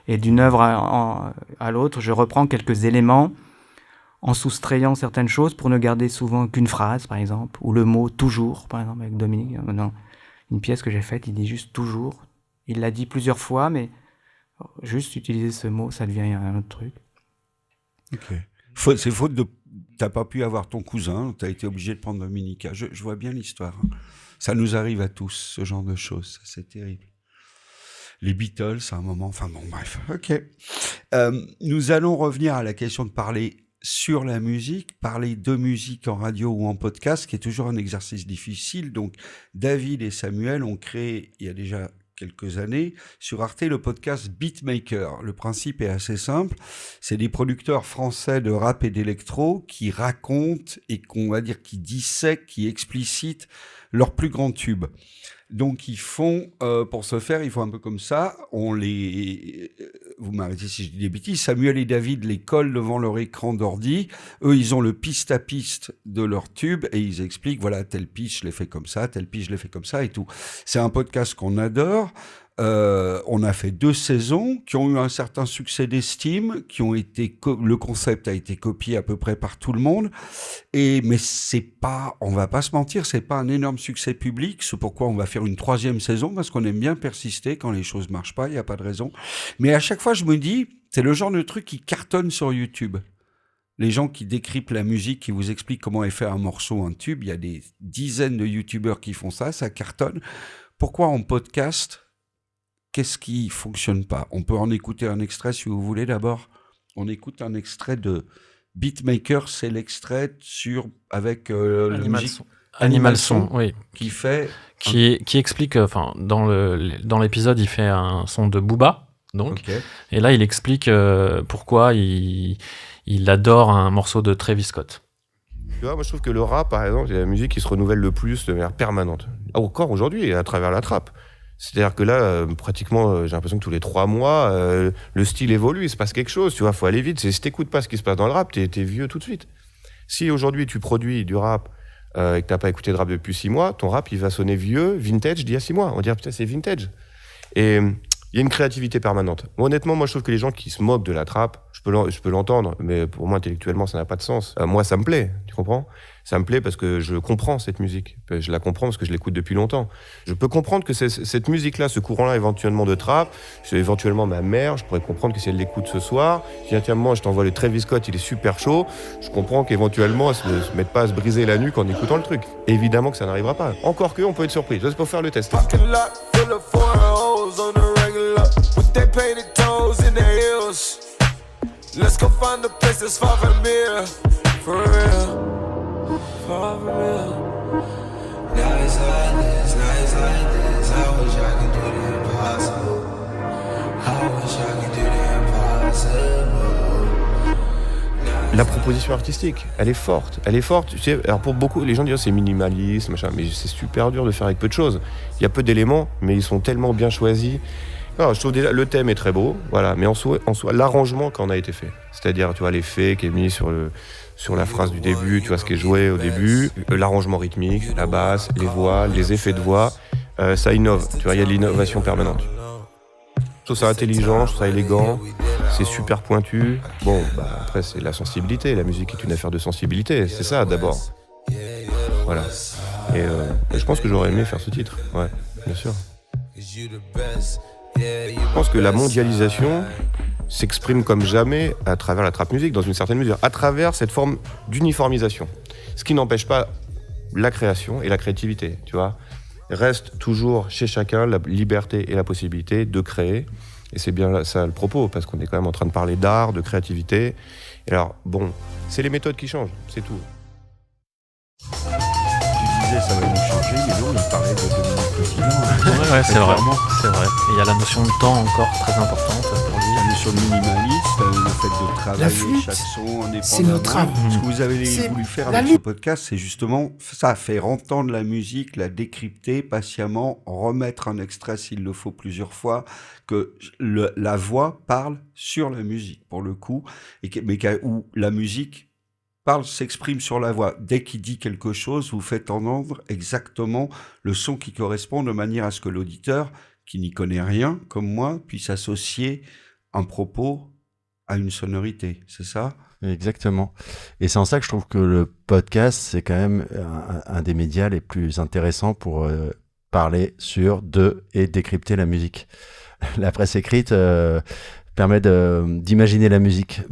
Speaker 2: Et d'une œuvre à l'autre, je reprends quelques éléments en soustrayant certaines choses pour ne garder souvent qu'une phrase, par exemple, ou le mot « toujours », par exemple, avec Dominique. Dans une pièce que j'ai faite, il dit juste « toujours ». Il l'a dit plusieurs fois, mais juste utiliser ce mot, ça devient un autre truc.
Speaker 1: Ok. C'est faute de... T'as pas pu avoir ton cousin, t'as été obligé de prendre Dominica. Je vois bien l'histoire. Ça nous arrive à tous, ce genre de choses. C'est terrible. Les Beatles, à un moment... Enfin bon, bref. Ok. Nous allons revenir à la question de parler sur la musique, parler de musique en radio ou en podcast, qui est toujours un exercice difficile. Donc, David et Samuel ont créé, il y a déjà quelques années, sur Arte, le podcast Beatmaker. Le principe est assez simple. C'est des producteurs français de rap et d'électro qui racontent et qu'on va dire qui dissèquent, qui explicitent leurs plus grands tubes. Donc, ils font, pour ce faire, ils font un peu comme ça. Vous m'arrêtez si je dis des bêtises, Samuel et David les collent devant leur écran d'ordi. Eux, ils ont le piste à piste de leur tube et ils expliquent, voilà, telle piste, je l'ai fait comme ça, telle piste, je l'ai fait comme ça et tout. C'est un podcast qu'on adore. On a fait 2 saisons qui ont eu un certain succès d'estime, qui ont été le concept a été copié à peu près par tout le monde. Mais c'est pas, on va pas se mentir, c'est pas un énorme succès public. C'est pourquoi on va faire une 3e saison, parce qu'on aime bien persister quand les choses marchent pas. Il y a pas de raison. Mais à chaque fois, je me dis, c'est le genre de truc qui cartonne sur YouTube. Les gens qui décryptent la musique, qui vous expliquent comment est fait un morceau, un tube, il y a des dizaines de YouTubeurs qui font ça cartonne. Pourquoi en podcast? Qu'est-ce qui fonctionne pas? On peut en écouter un extrait si vous voulez d'abord. On écoute un extrait de Beatmaker, c'est l'extrait avec
Speaker 4: Animal Son, oui.
Speaker 1: Qui
Speaker 4: explique, enfin, dans l'épisode, il fait un son de Booba, donc. Okay. Et là, il explique pourquoi il adore un morceau de Travis Scott.
Speaker 10: Tu vois, moi je trouve que le rap, par exemple, c'est la musique qui se renouvelle le plus de manière permanente. Encore aujourd'hui, à travers la trappe. C'est-à-dire que là, pratiquement, j'ai l'impression que tous les 3 mois, le style évolue, il se passe quelque chose, tu vois, faut aller vite. Si t'écoutes pas ce qui se passe dans le rap, t'es vieux tout de suite. Si aujourd'hui tu produis du rap et que t'as pas écouté de rap depuis 6 mois, ton rap il va sonner vieux, vintage d'il y a 6 mois. On va dire putain c'est vintage. Et il y a une créativité permanente. Honnêtement, moi je trouve que les gens qui se moquent de la trappe, je peux l'entendre, mais pour moi intellectuellement ça n'a pas de sens. Moi ça me plaît, tu comprends ? Ça me plaît parce que je comprends cette musique. Je la comprends parce que je l'écoute depuis longtemps. Je peux comprendre que cette musique-là, ce courant-là éventuellement de trap, c'est éventuellement ma mère, je pourrais comprendre que si elle l'écoute ce soir, si tiens moi je t'envoie le Travis Scott, il est super chaud, je comprends qu'éventuellement elle ne se mette pas à se briser la nuque en écoutant le truc. Évidemment que ça n'arrivera pas. Encore que on peut être surpris. C'est pour faire le test. Let's go find a place that's far from here. For real. For real. Nights like this, I wish I could do the impossible. I wish I could do the impossible. La proposition artistique, elle est forte. Tu sais, alors pour beaucoup, les gens disent c'est minimaliste, machin, mais c'est super dur de faire avec peu de choses. Il y a peu d'éléments, mais ils sont tellement bien choisis. Alors, je trouve déjà le thème est très beau, voilà, mais en soi l'arrangement quand on a été fait, c'est-à-dire tu vois l'effet qui est mis sur la phrase du début, tu vois ce qui est joué au début, l'arrangement rythmique, la basse, les voix, les effets de voix, ça innove, tu vois, il y a de l'innovation permanente. Je trouve ça intelligent, je trouve ça élégant, c'est super pointu. Bon, après c'est la sensibilité, la musique est une affaire de sensibilité, c'est ça d'abord. Voilà. Et je pense que j'aurais aimé faire ce titre, ouais, bien sûr. Je pense que la mondialisation s'exprime comme jamais à travers la trap music, dans une certaine mesure, à travers cette forme d'uniformisation. Ce qui n'empêche pas la création et la créativité, tu vois. Reste toujours chez chacun la liberté et la possibilité de créer. Et c'est bien ça le propos, parce qu'on est quand même en train de parler d'art, de créativité. Et alors, bon, c'est les méthodes qui changent, c'est tout.
Speaker 1: Tu disait ça va nous changer, mais non, il parlait de Dominique Cotillon.
Speaker 4: Ouais, c'est vrai. C'est vrai. Et il y a la notion de temps encore très importante pour lui.
Speaker 1: La notion de minimalisme, le fait de travailler
Speaker 11: flûte,
Speaker 1: chaque son indépendamment.
Speaker 11: c'est notre âme.
Speaker 1: Ce que vous avez
Speaker 11: C'est
Speaker 1: voulu faire
Speaker 11: la
Speaker 1: avec
Speaker 11: lutte.
Speaker 1: ce podcast, c'est justement ça, faire entendre la musique, la décrypter patiemment, remettre un extrait s'il le faut plusieurs fois, que la voix parle sur la musique pour le coup, où la musique s'exprime sur la voix. Dès qu'il dit quelque chose, vous faites entendre exactement le son qui correspond de manière à ce que l'auditeur, qui n'y connaît rien, comme moi, puisse associer un propos à une sonorité. C'est ça ?
Speaker 3: Exactement. Et c'est en ça que je trouve que le podcast, c'est quand même un des médias les plus intéressants pour parler et décrypter la musique. La presse écrite permet d'imaginer la musique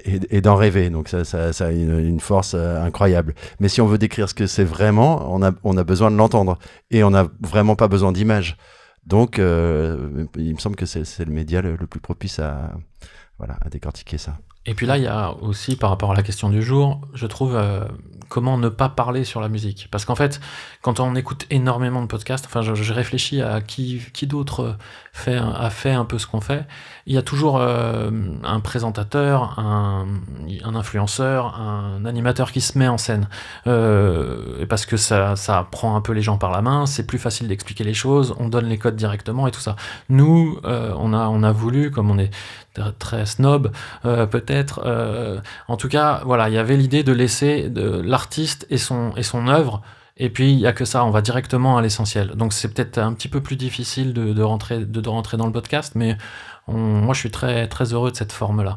Speaker 3: et d'en rêver. Donc ça a une force incroyable. Mais si on veut décrire ce que c'est vraiment, on a besoin de l'entendre. Et on n'a vraiment pas besoin d'images. Donc, il me semble que c'est le média le plus propice à décortiquer ça.
Speaker 4: Et puis là, il y a aussi, par rapport à la question du jour, je trouve comment ne pas parler sur la musique. Parce qu'en fait, quand on écoute énormément de podcasts, enfin, je réfléchis à qui d'autre a fait un peu ce qu'on fait. Il y a toujours un présentateur, un influenceur, un animateur qui se met en scène. Parce que ça prend un peu les gens par la main, c'est plus facile d'expliquer les choses, on donne les codes directement et tout ça. Nous, on a voulu, comme on est très snob, peut-être. En tout cas, voilà, il y avait l'idée de laisser l'artiste et son œuvre, et puis il y a que ça, on va directement à l'essentiel. Donc c'est peut-être un petit peu plus difficile de rentrer dans le podcast, mais moi je suis très très heureux de cette forme-là.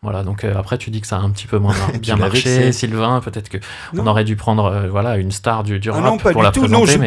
Speaker 4: Voilà, donc après tu dis que ça a un petit peu moins bien marché, Sylvain, peut-être que on aurait dû prendre une star du rap
Speaker 1: non, pas
Speaker 4: pour
Speaker 1: du
Speaker 4: la
Speaker 1: tout.
Speaker 4: présenter.
Speaker 1: Non,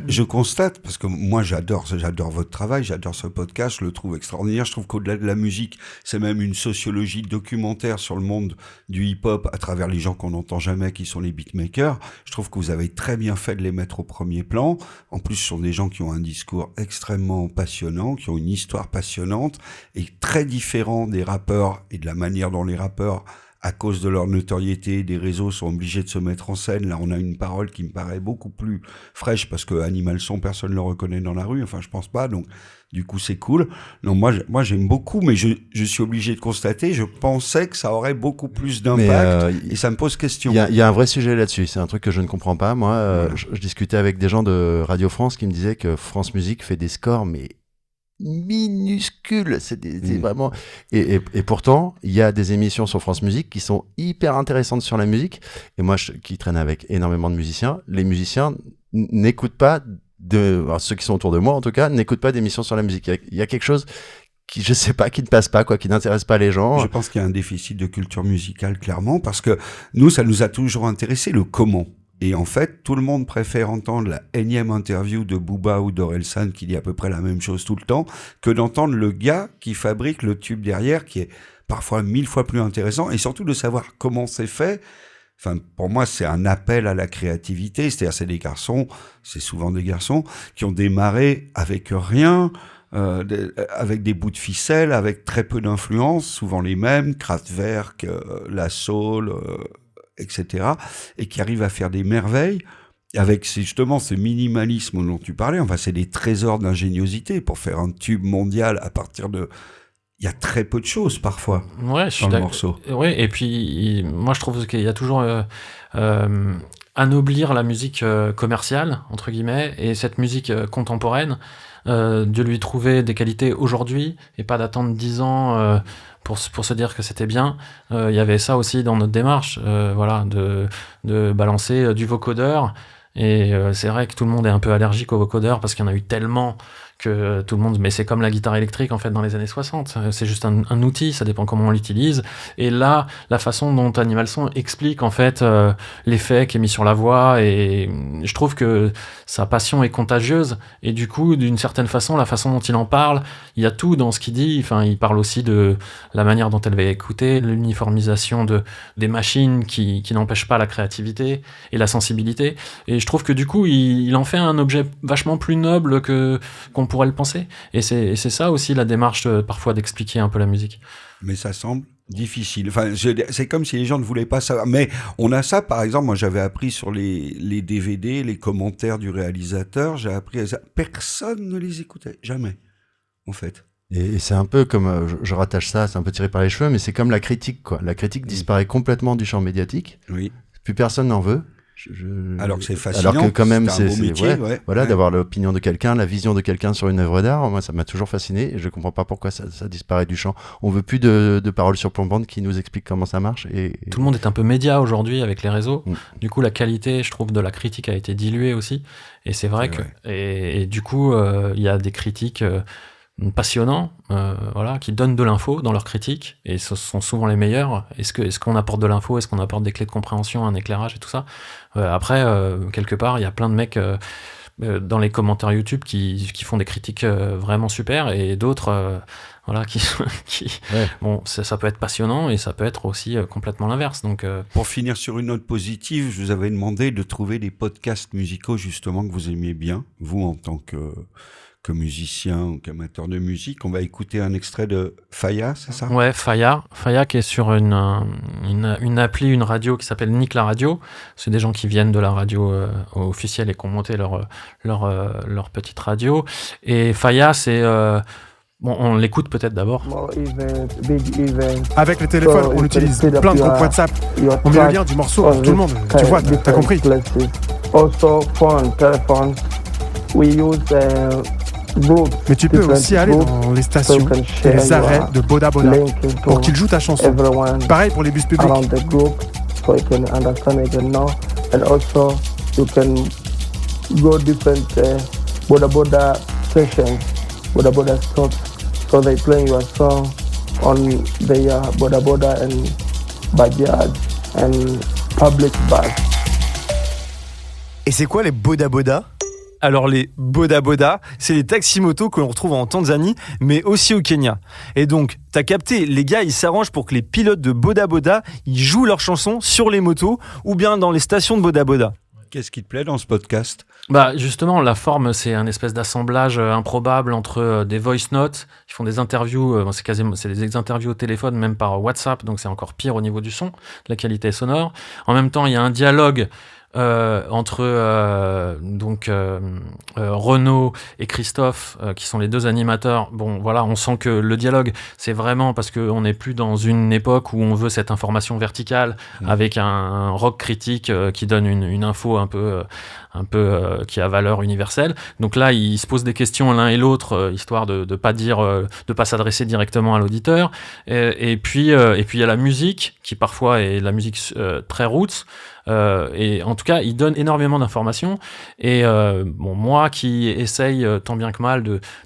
Speaker 1: je constate, parce que moi j'adore votre travail, j'adore ce podcast, je le trouve extraordinaire. Je trouve qu'au-delà de la musique, c'est même une sociologie documentaire sur le monde du hip-hop à travers les gens qu'on n'entend jamais, qui sont les beatmakers. Je trouve que vous avez très bien fait de les mettre au premier plan. En plus, ce sont des gens qui ont un discours extrêmement passionnant, qui ont une histoire passionnante et très différent des rappeurs et de la manière dont les rappeurs, à cause de leur notoriété, des réseaux, sont obligés de se mettre en scène. Là, on a une parole qui me paraît beaucoup plus fraîche, parce que Animal Son, personne ne le reconnaît dans la rue, enfin, je pense pas, donc du coup, c'est cool. Non, moi j'aime beaucoup, mais je suis obligé de constater, je pensais que ça aurait beaucoup plus d'impact, et ça me pose question.
Speaker 3: Il y a un vrai sujet là-dessus, c'est un truc que je ne comprends pas. Moi, je discutais avec des gens de Radio France qui me disaient que France Musique fait des scores, mais minuscule, c'est vraiment et pourtant il y a des émissions sur France Musique qui sont hyper intéressantes sur la musique, et moi qui traîne avec énormément de musiciens, les musiciens n'écoutent pas ceux qui sont autour de moi en tout cas n'écoutent pas d'émissions sur la musique. Il y a quelque chose qui, je sais pas, qui ne passe pas, qui n'intéresse pas les gens.
Speaker 1: Je pense qu'il y a un déficit de culture musicale, clairement, parce que nous, ça nous a toujours intéressé, le comment. Et en fait, tout le monde préfère entendre la énième interview de Booba ou d'Orelsan qui dit à peu près la même chose tout le temps, que d'entendre le gars qui fabrique le tube derrière, qui est parfois 1000 fois plus intéressant, et surtout de savoir comment c'est fait. Enfin, pour moi, c'est un appel à la créativité. C'est-à-dire, c'est souvent des garçons qui ont démarré avec rien, avec des bouts de ficelle, avec très peu d'influence, souvent les mêmes, Kraftwerk, La Soul, etc., et qui arrivent à faire des merveilles avec justement ce minimalisme dont tu parlais. Enfin, c'est des trésors d'ingéniosité pour faire un tube mondial à partir de... Il y a très peu de choses parfois dans le morceau.
Speaker 4: Oui, et puis moi je trouve qu'il y a toujours anoblir la musique commerciale, entre guillemets, et cette musique contemporaine, de lui trouver des qualités aujourd'hui et pas d'attendre 10 ans pour se dire que c'était bien. Il y avait ça aussi dans notre démarche, de balancer du vocodeur. Et c'est vrai que tout le monde est un peu allergique au vocodeur parce qu'il y en a eu tellement que tout le monde... Mais c'est comme la guitare électrique, en fait, dans les années 60. C'est juste un outil, ça dépend comment on l'utilise. Et là, la façon dont Animal Son explique, en fait, l'effet qui est mis sur la voix, et je trouve que sa passion est contagieuse. Et du coup, d'une certaine façon, la façon dont il en parle, il y a tout dans ce qu'il dit. Enfin, il parle aussi de la manière dont elle va écouter, l'uniformisation des machines qui n'empêchent pas la créativité et la sensibilité. Et je trouve que du coup, il en fait un objet vachement plus noble qu'on pourrait le penser. Et c'est ça aussi la démarche parfois d'expliquer un peu la musique.
Speaker 1: Mais ça semble difficile. Enfin, c'est comme si les gens ne voulaient pas savoir. Mais on a ça, par exemple, moi j'avais appris sur les DVD, les commentaires du réalisateur, j'ai appris à ça. Personne ne les écoutait, jamais, en fait.
Speaker 3: Et c'est un peu comme, je rattache ça, c'est un peu tiré par les cheveux, mais c'est comme la critique, quoi. La critique disparaît complètement du champ médiatique.
Speaker 1: Oui.
Speaker 3: Plus personne n'en veut.
Speaker 1: Alors que c'est fascinant.
Speaker 3: Alors que quand même,
Speaker 1: c'est un beau métier,
Speaker 3: voilà, d'avoir l'opinion de quelqu'un, la vision de quelqu'un sur une œuvre d'art. Moi, ça m'a toujours fasciné et je comprends pas pourquoi ça disparaît du champ. On veut plus de paroles surplombantes qui nous expliquent comment ça marche.
Speaker 4: Tout le monde est un peu média aujourd'hui avec les réseaux. Du coup, la qualité, je trouve, de la critique a été diluée aussi. Et c'est vrai et du coup, il y a des critiques passionnants, voilà, qui donnent de l'info dans leurs critiques, et ce sont souvent les meilleurs. Est-ce qu'on apporte de l'info, est-ce qu'on apporte des clés de compréhension, un éclairage et tout ça. Après, quelque part, il y a plein de mecs dans les commentaires YouTube qui font des critiques vraiment super, et d'autres voilà, bon, ça peut être passionnant, et ça peut être aussi complètement l'inverse. Donc,
Speaker 1: pour finir sur une note positive, je vous avais demandé de trouver des podcasts musicaux justement que vous aimiez bien, vous en tant que musicien ou qu'amateur de musique. On va écouter un extrait de Faya, c'est ça ?
Speaker 4: Ouais, Faya qui est sur une appli, une radio qui s'appelle Nick la radio. C'est des gens qui viennent de la radio officielle et qui ont monté leur petite radio. Et Faya, c'est... bon, on l'écoute peut-être d'abord.
Speaker 11: Avec le téléphone, on utilise plein de groupes WhatsApp. On met le lien du morceau pour tout le monde. Tu vois, t'as compris. Mais tu peux aussi aller dans les stations et les arrêts de Boda Boda pour qu'ils jouent ta chanson. Pareil pour les bus publics.
Speaker 12: And also you can go different Boda Boda sessions, Boda Boda stops, so they play your song on their Boda Boda and backyard and public bus.
Speaker 13: Et c'est quoi les Boda Boda ? Alors les Boda Boda, c'est les taxi-motos que l'on retrouve en Tanzanie, mais aussi au Kenya. Et donc, t'as capté, les gars, ils s'arrangent pour que les pilotes de Boda Boda, ils jouent leurs chansons sur les motos ou bien dans les stations de Boda Boda.
Speaker 1: Qu'est-ce qui te plaît dans ce podcast ?
Speaker 4: Bah justement, la forme, c'est un espèce d'assemblage improbable entre des voice notes. Ils font des interviews, c'est des interviews au téléphone, même par WhatsApp, donc c'est encore pire au niveau du son, de la qualité sonore. En même temps, il y a un dialogue entre Renaud et Christophe, qui sont les deux animateurs. Bon, voilà, on sent que le dialogue, c'est vraiment parce qu'on n'est plus dans une époque où on veut cette information verticale avec un rock critique qui donne une info un peu qui a valeur universelle. Donc là, ils se posent des questions l'un et l'autre, histoire de pas dire, de pas s'adresser directement à l'auditeur. Et puis il y a la musique qui parfois est la musique très roots. Et en tout cas, il donne énormément d'informations. Et bon, moi qui essaye tant bien que mal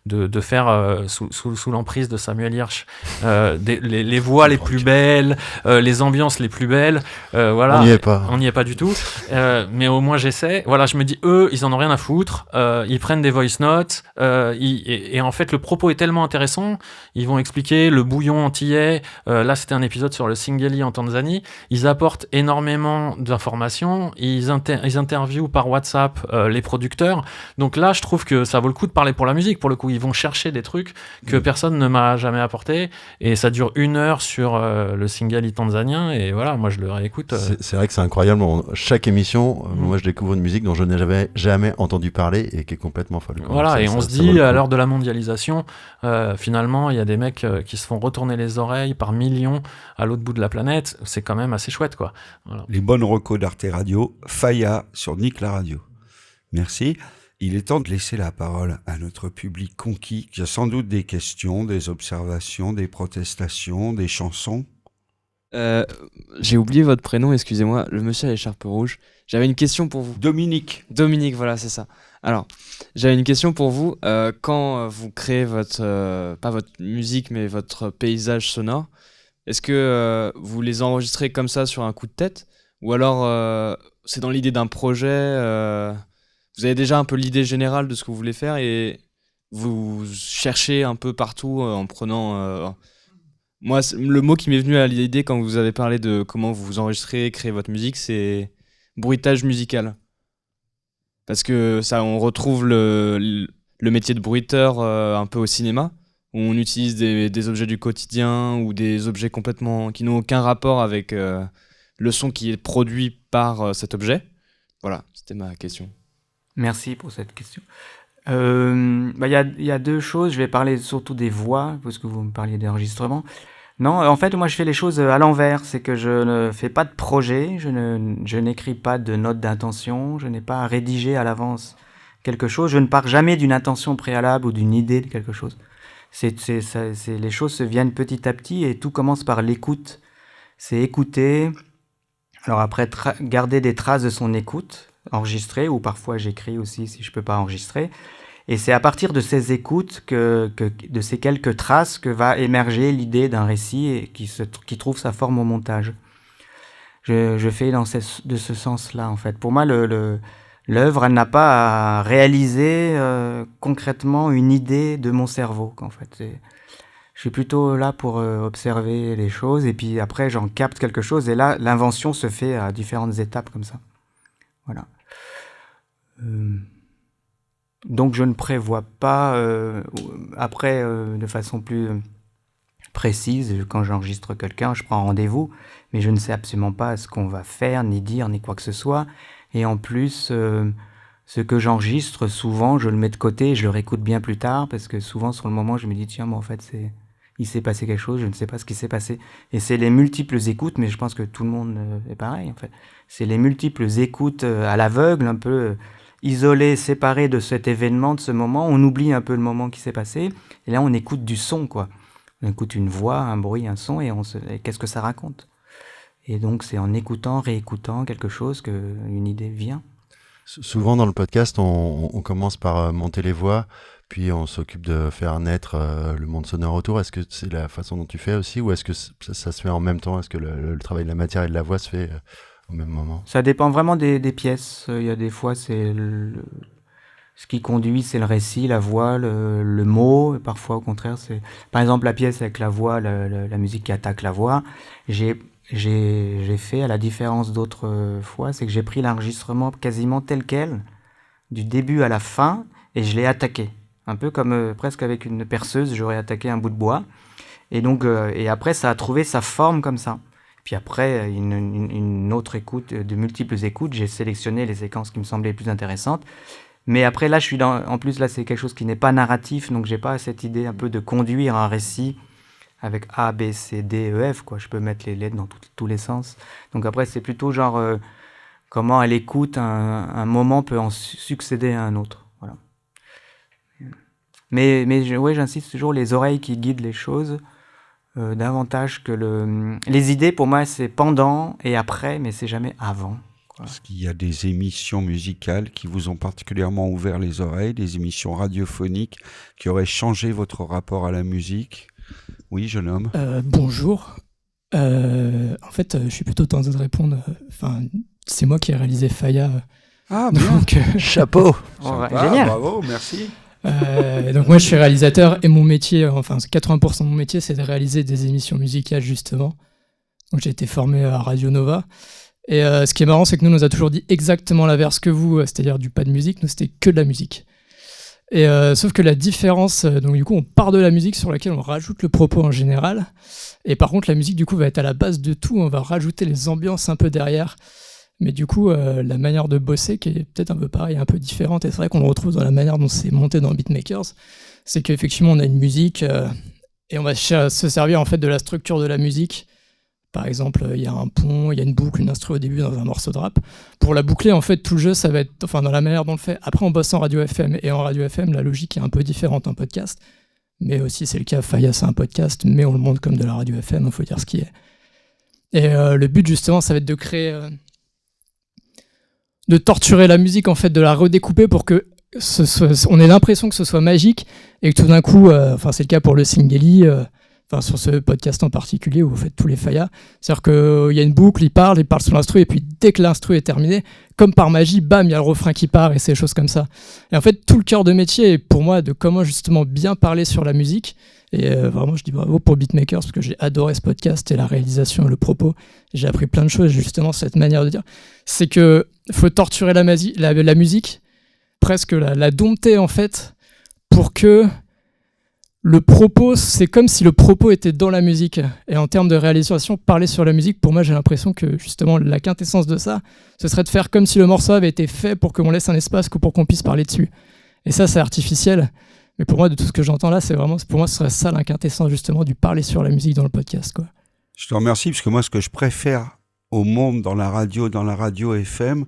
Speaker 4: de faire sous l'emprise de Samuel Hirsch les voix les plus belles, les ambiances les plus belles. Voilà, on n'y est pas du tout. Mais au moins j'essaie. Voilà, je me dis, eux, ils en ont rien à foutre. Ils prennent des voice notes. Et en fait, le propos est tellement intéressant. Ils vont expliquer le bouillon antillais. Là, c'était un épisode sur le Singeli en Tanzanie. Ils apportent énormément d'informations. Ils interviewent par WhatsApp les producteurs. Donc là, je trouve que ça vaut le coup de parler pour la musique. Pour le coup, ils vont chercher des trucs que personne ne m'a jamais apporté. Et ça dure 1 heure sur le Singeli tanzanien. Et voilà, moi, je le réécoute.
Speaker 3: C'est vrai que c'est incroyable. Chaque émission, moi, je découvre une musique dont je n'avais jamais entendu parler et qui est complètement folle.
Speaker 4: Voilà, et on se dit, à l'heure de la mondialisation, finalement, il y a des mecs qui se font retourner les oreilles par millions à l'autre bout de la planète. C'est quand même assez chouette, quoi. Voilà.
Speaker 1: Les bonnes recos d'Arte Radio, Faya sur Nick la radio. Merci. Il est temps de laisser la parole à notre public conquis qui a sans doute des questions, des observations, des protestations, des chansons.
Speaker 14: J'ai oublié votre prénom, excusez-moi, le monsieur à l'écharpe rouge. J'avais une question pour vous.
Speaker 1: Dominique,
Speaker 14: voilà, c'est ça. Alors, j'avais une question pour vous. Quand vous créez pas votre musique, mais votre paysage sonore, est-ce que vous les enregistrez comme ça sur un coup de tête ? Ou alors, c'est dans l'idée d'un projet, vous avez déjà un peu l'idée générale de ce que vous voulez faire et vous cherchez un peu partout en prenant... Moi, le mot qui m'est venu à l'idée quand vous avez parlé de comment vous enregistrez, créez votre musique, c'est bruitage musical. Parce que ça, on retrouve le métier de bruiteur un peu au cinéma. où on utilise des objets du quotidien ou des objets complètement qui n'ont aucun rapport avec le son qui est produit par cet objet? Voilà, c'était ma question.
Speaker 2: Merci pour cette question. Y a deux choses. Je vais parler surtout des voix, parce que vous me parliez d'enregistrement. Non, en fait, moi, je fais les choses à l'envers. C'est que je ne fais pas de projet, je n'écris pas de notes d'intention, je n'ai pas à rédiger à l'avance quelque chose. Je ne pars jamais d'une intention préalable ou d'une idée de quelque chose. Les choses se viennent petit à petit et tout commence par l'écoute. C'est écouter. Alors après, garder des traces de son écoute, enregistrer, ou parfois j'écris aussi si je peux pas enregistrer. Et c'est à partir de ces écoutes, de ces quelques traces, que va émerger l'idée d'un récit et qui trouve sa forme au montage. Je fais de ce sens-là, en fait. Pour moi, l'œuvre, elle n'a pas à réaliser concrètement une idée de mon cerveau, en fait. Je suis plutôt là pour observer les choses, et puis après, j'en capte quelque chose, et là, l'invention se fait à différentes étapes, comme ça. Voilà. Donc je ne prévois pas, après, de façon plus précise, quand j'enregistre quelqu'un, je prends rendez-vous, mais je ne sais absolument pas ce qu'on va faire, ni dire, ni quoi que ce soit. Et en plus, ce que j'enregistre, souvent, je le mets de côté et je le réécoute bien plus tard, parce que souvent, sur le moment, je me dis, tiens, mais en fait, il s'est passé quelque chose, je ne sais pas ce qui s'est passé. Et c'est les multiples écoutes, mais je pense que tout le monde est pareil, en fait. C'est les multiples écoutes à l'aveugle, un peu isolées, séparées de cet événement, de ce moment. On oublie un peu le moment qui s'est passé. Et là, on écoute du son, quoi. On écoute une voix, un bruit, un son, et qu'est-ce que ça raconte? Et donc, c'est en écoutant, réécoutant quelque chose qu'une idée vient.
Speaker 3: Souvent, dans le podcast, on commence par monter les voix, puis on s'occupe de faire naître le monde sonore autour. Est-ce que c'est la façon dont tu fais aussi, ou est-ce que ça se fait en même temps? Est-ce que le travail de la matière et de la voix se fait au même moment?
Speaker 2: Ça dépend vraiment des pièces. Il y a des fois, ce qui conduit, c'est le récit, la voix, le mot. Et parfois, au contraire, c'est... Par exemple, la pièce avec la voix, la musique qui attaque la voix. J'ai fait, à la différence d'autres fois, c'est que j'ai pris l'enregistrement quasiment tel quel, du début à la fin, et je l'ai attaqué. Un peu comme presque avec une perceuse, j'aurais attaqué un bout de bois. Et donc, et après, ça a trouvé sa forme comme ça. Puis après, une autre écoute, de multiples écoutes, j'ai sélectionné les séquences qui me semblaient les plus intéressantes. Mais après, là, en plus, là, c'est quelque chose qui n'est pas narratif, donc j'ai pas cette idée un peu de conduire un récit avec A, B, C, D, E, F, quoi. Je peux mettre les lettres dans tous les sens. Donc après, c'est plutôt genre comment à l'écoute, un moment peut en succéder à un autre. Voilà. Mais ouais, j'insiste toujours, les oreilles qui guident les choses, davantage que les idées, pour moi, c'est pendant et après, mais c'est jamais avant. Quoi.
Speaker 1: Est-ce qu'il y a des émissions musicales qui vous ont particulièrement ouvert les oreilles, des émissions radiophoniques qui auraient changé votre rapport à la musique? Oui, jeune homme.
Speaker 15: Bonjour. En fait, je suis plutôt tenté de répondre. C'est moi qui ai réalisé Faya.
Speaker 1: Ah, bien.
Speaker 15: Donc,
Speaker 3: chapeau.
Speaker 2: Génial.
Speaker 1: Bravo, merci.
Speaker 15: Donc moi, je suis réalisateur et mon métier, 80% de mon métier, c'est de réaliser des émissions musicales, justement. Donc j'ai été formé à Radio Nova. Et ce qui est marrant, c'est que nous, on nous a toujours dit exactement l'inverse que vous, c'est-à-dire du pas de musique. Nous, c'était que de la musique. Et sauf que la différence, donc du coup on part de la musique sur laquelle on rajoute le propos en général, et par contre la musique du coup va être à la base de tout, on va rajouter les ambiances un peu derrière, mais du coup la manière de bosser qui est peut-être un peu pareil, un peu différente, et c'est vrai qu'on le retrouve dans la manière dont c'est monté dans Beatmakers, c'est qu'effectivement on a une musique et on va se servir en fait de la structure de la musique. Par exemple, il y a un pont, il y a une boucle, une instru au début dans un morceau de rap. Pour la boucler, en fait, tout le jeu, ça va être dans la manière dont on le fait. Après, on bosse en radio FM. Et en radio FM, la logique est un peu différente en podcast. Mais aussi, c'est le cas, Faya, c'est un podcast, mais on le monte comme de la radio FM, il faut dire ce qui est. Et le but, justement, ça va être de créer... de torturer la musique, en fait, de la redécouper pour que on ait l'impression que ce soit magique et que tout d'un coup, c'est le cas pour le Singeli... sur ce podcast en particulier où vous faites tous les Faya, c'est-à-dire qu'il y a une boucle, il parle sur l'instru, et puis dès que l'instru est terminé, comme par magie, bam, il y a le refrain qui part, et c'est des choses comme ça. Et en fait, tout le cœur de métier est pour moi de comment justement bien parler sur la musique, et vraiment je dis bravo pour Beatmakers, parce que j'ai adoré ce podcast, et la réalisation, et le propos, j'ai appris plein de choses, justement, cette manière de dire, c'est que faut torturer la musique, presque la dompter en fait, pour que le propos, c'est comme si le propos était dans la musique. Et en termes de réalisation, parler sur la musique, pour moi, j'ai l'impression que justement la quintessence de ça, ce serait de faire comme si le morceau avait été fait pour qu'on laisse un espace pour qu'on puisse parler dessus. Et ça, c'est artificiel. Mais pour moi, de tout ce que j'entends là, c'est vraiment, pour moi, ce serait ça la quintessence justement du parler sur la musique dans le podcast, quoi.
Speaker 1: Je te remercie, parce que moi, ce que je préfère au monde dans la radio FM,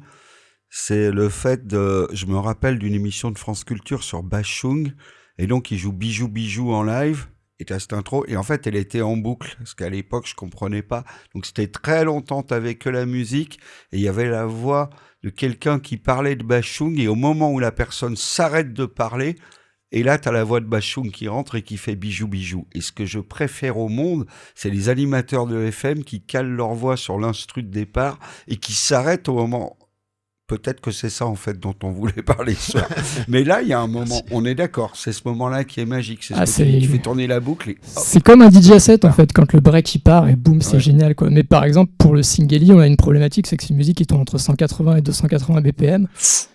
Speaker 1: c'est le fait de... Je me rappelle d'une émission de France Culture sur Bachung, et donc il joue Bijou Bijou en live, et t'as cette intro, et en fait elle était en boucle, parce qu'à l'époque je comprenais pas, donc c'était très longtemps, t'avais que la musique, et il y avait la voix de quelqu'un qui parlait de Bachung, et au moment où la personne s'arrête de parler, et là t'as la voix de Bachung qui rentre et qui fait Bijou Bijou. Et ce que je préfère au monde, c'est les animateurs de FM qui calent leur voix sur l'instru de départ, et qui s'arrêtent au moment... Peut-être que c'est ça, en fait, dont on voulait parler ce soir. Mais là, il y a un moment, on est d'accord, c'est ce moment-là qui est magique. C'est ce que tu fais tourner la boucle. Et...
Speaker 15: C'est comme un DJ set, en fait, quand le break il part et boum, c'est génial, quoi. Mais par exemple, pour le Singeli, on a une problématique, c'est que c'est une musique qui tourne entre 180 et 280 BPM.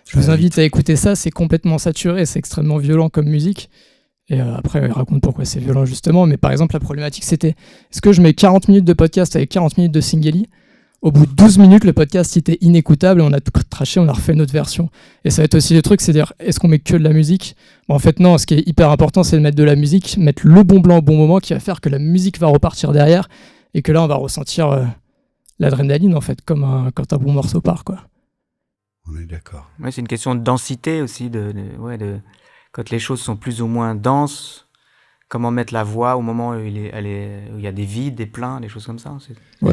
Speaker 15: Je vous invite à écouter ça, c'est complètement saturé, c'est extrêmement violent comme musique. Et après, il raconte pourquoi c'est violent, justement. Mais par exemple, la problématique, c'était, est-ce que je mets 40 minutes de podcast avec 40 minutes de Singeli ? Au bout de 12 minutes, le podcast était inécoutable et on a tout traché, on a refait notre version. Et ça va être aussi le truc, c'est dire, est-ce qu'on met que de la musique ? En fait, non, ce qui est hyper important, c'est de mettre de la musique, mettre le bon blanc au bon moment qui va faire que la musique va repartir derrière et que là, on va ressentir l'adrénaline, en fait, comme quand un bon morceau part, quoi.
Speaker 1: On est d'accord.
Speaker 2: Ouais, c'est une question de densité aussi, quand les choses sont plus ou moins denses. Comment mettre la voix au moment où il y a des vides, des pleins, des choses comme ça.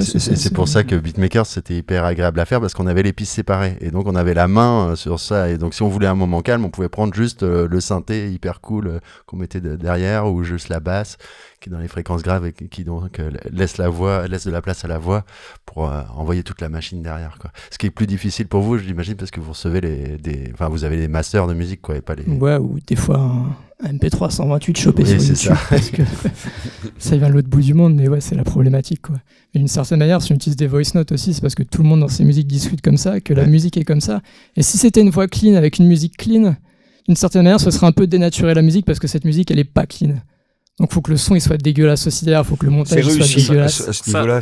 Speaker 3: C'est pour ça que Beatmakers, c'était hyper agréable à faire, parce qu'on avait les pistes séparées. Et donc, on avait la main sur ça. Et donc, si on voulait un moment calme, on pouvait prendre juste le synthé hyper cool qu'on mettait derrière, ou juste la basse, qui est dans les fréquences graves et qui donc laisse de la place à la voix pour envoyer toute la machine derrière, quoi. Ce qui est plus difficile pour vous, j'imagine, parce que vous recevez vous avez les masters de musique, quoi, et pas les...
Speaker 15: Ouais, ou des fois un MP3 128 chopé sur YouTube.
Speaker 3: Ça.
Speaker 15: Parce que ça vient de l'autre bout du monde, mais ouais, c'est la problématique, quoi. Mais d'une certaine manière, si on utilise des voice notes aussi, c'est parce que tout le monde dans ses musiques discute comme ça, que la musique est comme ça. Et si c'était une voix clean avec une musique clean, d'une certaine manière, ce serait un peu dénaturer la musique, parce que cette musique, elle est pas clean. Donc, faut que le son il soit dégueulasse aussi derrière, faut que le montage soit dégueulasse.
Speaker 1: À ce niveau-là,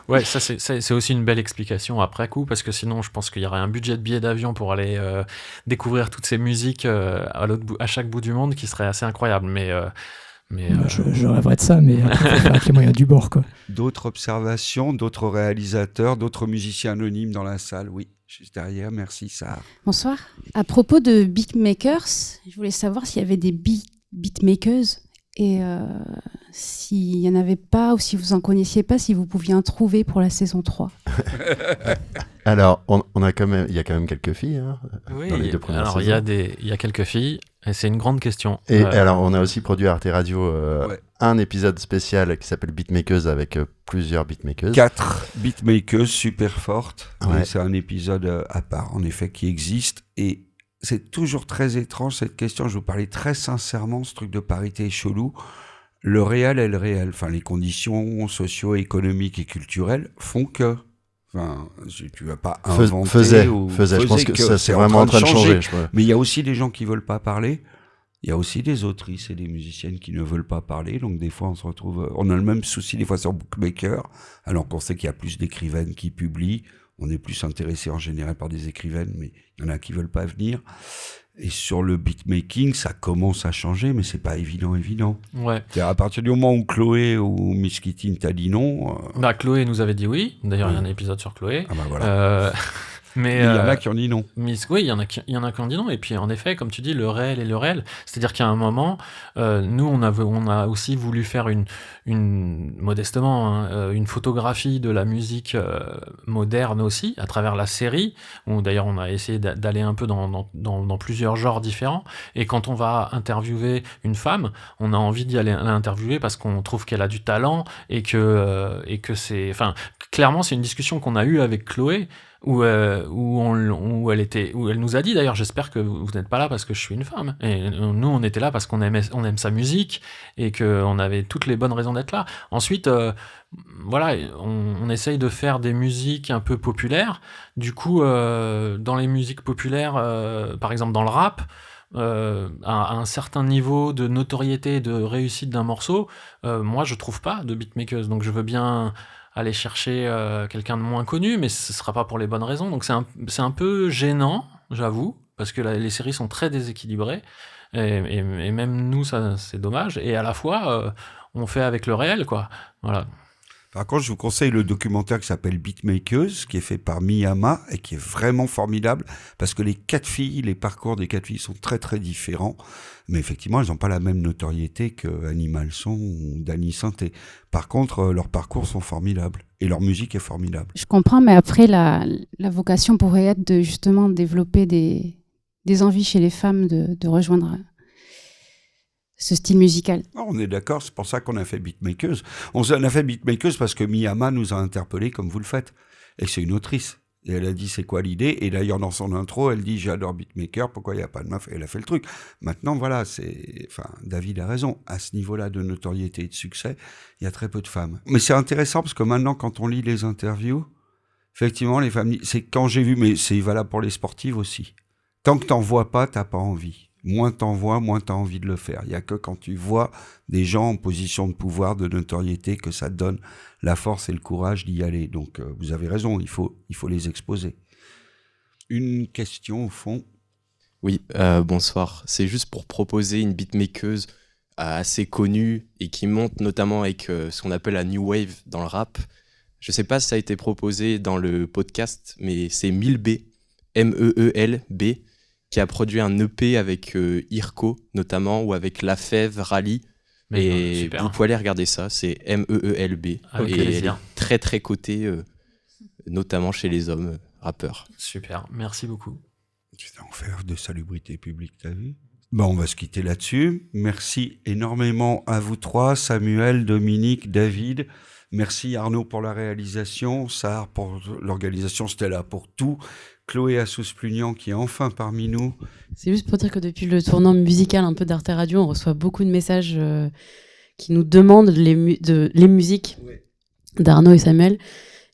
Speaker 4: Ouais, ça c'est aussi une belle explication après coup, parce que sinon je pense qu'il y aurait un budget de billets d'avion pour aller découvrir toutes ces musiques à chaque bout du monde qui serait assez incroyable.
Speaker 15: Je rêverais de ça, mais après, faut faire avec les moyens du bord, quoi.
Speaker 1: D'autres observations, d'autres réalisateurs, d'autres musiciens anonymes dans la salle, oui. Juste derrière, merci Sarah.
Speaker 16: Bonsoir. À propos de beatmakers, je voulais savoir s'il y avait des beatmakers et s'il n'y en avait pas, ou si vous en connaissiez pas, si vous pouviez en trouver pour la saison 3.
Speaker 3: Alors, il y a quand même quelques filles, hein,
Speaker 4: oui,
Speaker 3: dans les 2 premières
Speaker 4: alors
Speaker 3: saisons.
Speaker 4: il y a quelques filles, et c'est une grande question.
Speaker 3: Et alors, on a aussi produit à Arte Radio un épisode spécial qui s'appelle Beatmakers, avec plusieurs beatmakers.
Speaker 1: 4 beatmakers super fortes.
Speaker 3: Ouais.
Speaker 1: Et c'est un épisode à part, en effet, qui existe. Et c'est toujours très étrange, cette question. Je vous parlais très sincèrement, ce truc de parité est chelou. Le réel est le réel. Enfin, les conditions socio-économiques et culturelles font que... Enfin, tu vas pas inventer
Speaker 3: faisait.
Speaker 1: ou...
Speaker 3: Je pense que ça, c'est vraiment en train de changer.
Speaker 1: Mais il y a aussi des gens qui veulent pas parler. Il y a aussi des autrices et des musiciennes qui ne veulent pas parler. Donc, des fois, on se retrouve... On a le même souci, des fois, sur Bookmaker, alors qu'on sait qu'il y a plus d'écrivaines qui publient. On est plus intéressé en général par des écrivaines, mais il y en a qui veulent pas venir. Et sur le beatmaking, ça commence à changer, mais c'est pas évident.
Speaker 4: Ouais.
Speaker 1: C'est à partir du moment où Chloé ou Miss Kitty t'a dit non...
Speaker 4: Chloé nous avait dit oui. D'ailleurs, il y a un épisode sur Chloé.
Speaker 1: Ah bah voilà. Mais il y en a qui ont dit non.
Speaker 4: Oui, il y en a qui ont dit non. Et puis, en effet, comme tu dis, le réel est le réel. C'est-à-dire qu'à un moment, nous, on a aussi voulu faire modestement, une photographie de la musique moderne aussi, à travers la série, où d'ailleurs, on a essayé d'aller un peu dans plusieurs genres différents. Et quand on va interviewer une femme, on a envie d'y aller l'interviewer parce qu'on trouve qu'elle a du talent et que c'est... Enfin, clairement, c'est une discussion qu'on a eue avec Chloé, où elle nous a dit, d'ailleurs, j'espère que vous n'êtes pas là parce que je suis une femme. Et nous, on était là parce qu'on aime sa musique et qu'on avait toutes les bonnes raisons d'être là. Ensuite, voilà, on essaye de faire des musiques un peu populaires. Du coup, dans les musiques populaires, par exemple dans le rap, à un certain niveau de notoriété et de réussite d'un morceau, moi je trouve pas de beatmakeuse. Donc je veux bien aller chercher quelqu'un de moins connu, mais ce sera pas pour les bonnes raisons. Donc c'est un peu gênant, j'avoue, parce que les séries sont très déséquilibrées. Et même nous, ça, c'est dommage. Et à la fois, on fait avec le réel, quoi. Voilà.
Speaker 1: Par contre, je vous conseille le documentaire qui s'appelle Beatmakers, qui est fait par Miyama et qui est vraiment formidable parce que les 4 filles, les parcours des 4 filles sont très très différents. Mais effectivement, elles n'ont pas la même notoriété que Animal Son ou Danny Santé. Par contre, leurs parcours sont formidables et leur musique est formidable.
Speaker 16: Je comprends, mais après, la vocation pourrait être de justement développer des envies chez les femmes de rejoindre ce style musical.
Speaker 1: On est d'accord, c'est pour ça qu'on a fait Beatmakers. On a fait Beatmakers parce que Miyama nous a interpellés comme vous le faites. Et c'est une autrice. Et elle a dit c'est quoi l'idée. Et d'ailleurs dans son intro, elle dit j'adore Beatmaker, pourquoi il n'y a pas de meuf. Et elle a fait le truc. Maintenant voilà, David a raison. À ce niveau-là de notoriété et de succès, il y a très peu de femmes. Mais c'est intéressant parce que maintenant quand on lit les interviews, effectivement les femmes, c'est quand j'ai vu, mais c'est valable pour les sportives aussi. Tant que t'en vois pas, t'as pas envie. Moins t'en vois, moins t'as envie de le faire. Il n'y a que quand tu vois des gens en position de pouvoir, de notoriété, que ça te donne la force et le courage d'y aller. Donc vous avez raison, il faut les exposer. Une question au fond.
Speaker 17: Oui, bonsoir. C'est juste pour proposer une beatmakeuse assez connue et qui monte notamment avec ce qu'on appelle la new wave dans le rap. Je ne sais pas si ça a été proposé dans le podcast, mais c'est Meelb, M-E-E-L-B, qui a produit un EP avec Irko notamment, ou avec Lafèvre, Rally. Et vous pouvez aller regarder ça, c'est M-E-E-L-B.
Speaker 4: Avec
Speaker 17: et elle est très très cotée, notamment chez les hommes rappeurs.
Speaker 4: Super, merci beaucoup.
Speaker 1: C'est un enfer de salubrité publique, t'as vu ? On va se quitter là-dessus. Merci énormément à vous trois, Samuel, Dominique, David. Merci Arnaud pour la réalisation, Sahar pour l'organisation, Stella pour tout. Chloé Assous-Plugnan qui est enfin parmi nous.
Speaker 18: C'est juste pour dire que depuis le tournant musical un peu d'Arte Radio, on reçoit beaucoup de messages qui nous demandent les musiques d'Arnaud et Samuel.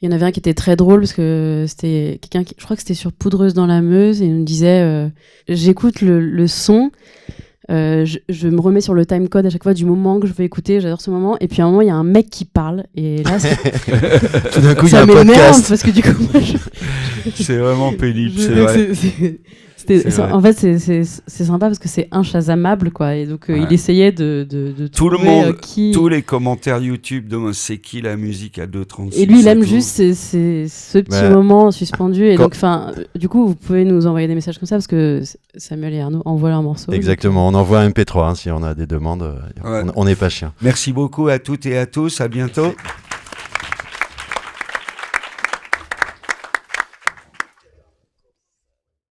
Speaker 18: Il y en avait un qui était très drôle parce que c'était quelqu'un je crois que c'était sur Poudreuse dans la Meuse, et il nous disait j'écoute le son, je me remets sur le timecode à chaque fois du moment que je veux écouter, j'adore ce moment, et puis à un moment il y a un mec qui parle et là
Speaker 3: tout d'un coup il y a un podcast
Speaker 18: parce que du coup moi
Speaker 1: c'est vraiment pénible, c'est vrai.
Speaker 18: En fait, c'est sympa parce que c'est inchazamable, quoi. Et donc, il essayait de
Speaker 1: tout
Speaker 18: trouver
Speaker 1: le monde,
Speaker 18: qui...
Speaker 1: tous les commentaires YouTube demandent c'est qui la musique à 2.36.
Speaker 18: Et lui, il aime juste ce petit moment suspendu. Et donc, du coup, vous pouvez nous envoyer des messages comme ça parce que Samuel et Arnaud envoient leurs morceaux.
Speaker 3: Exactement, on envoie un MP3 si on a des demandes. On n'est pas chiens.
Speaker 1: Merci beaucoup à toutes et à tous. À bientôt.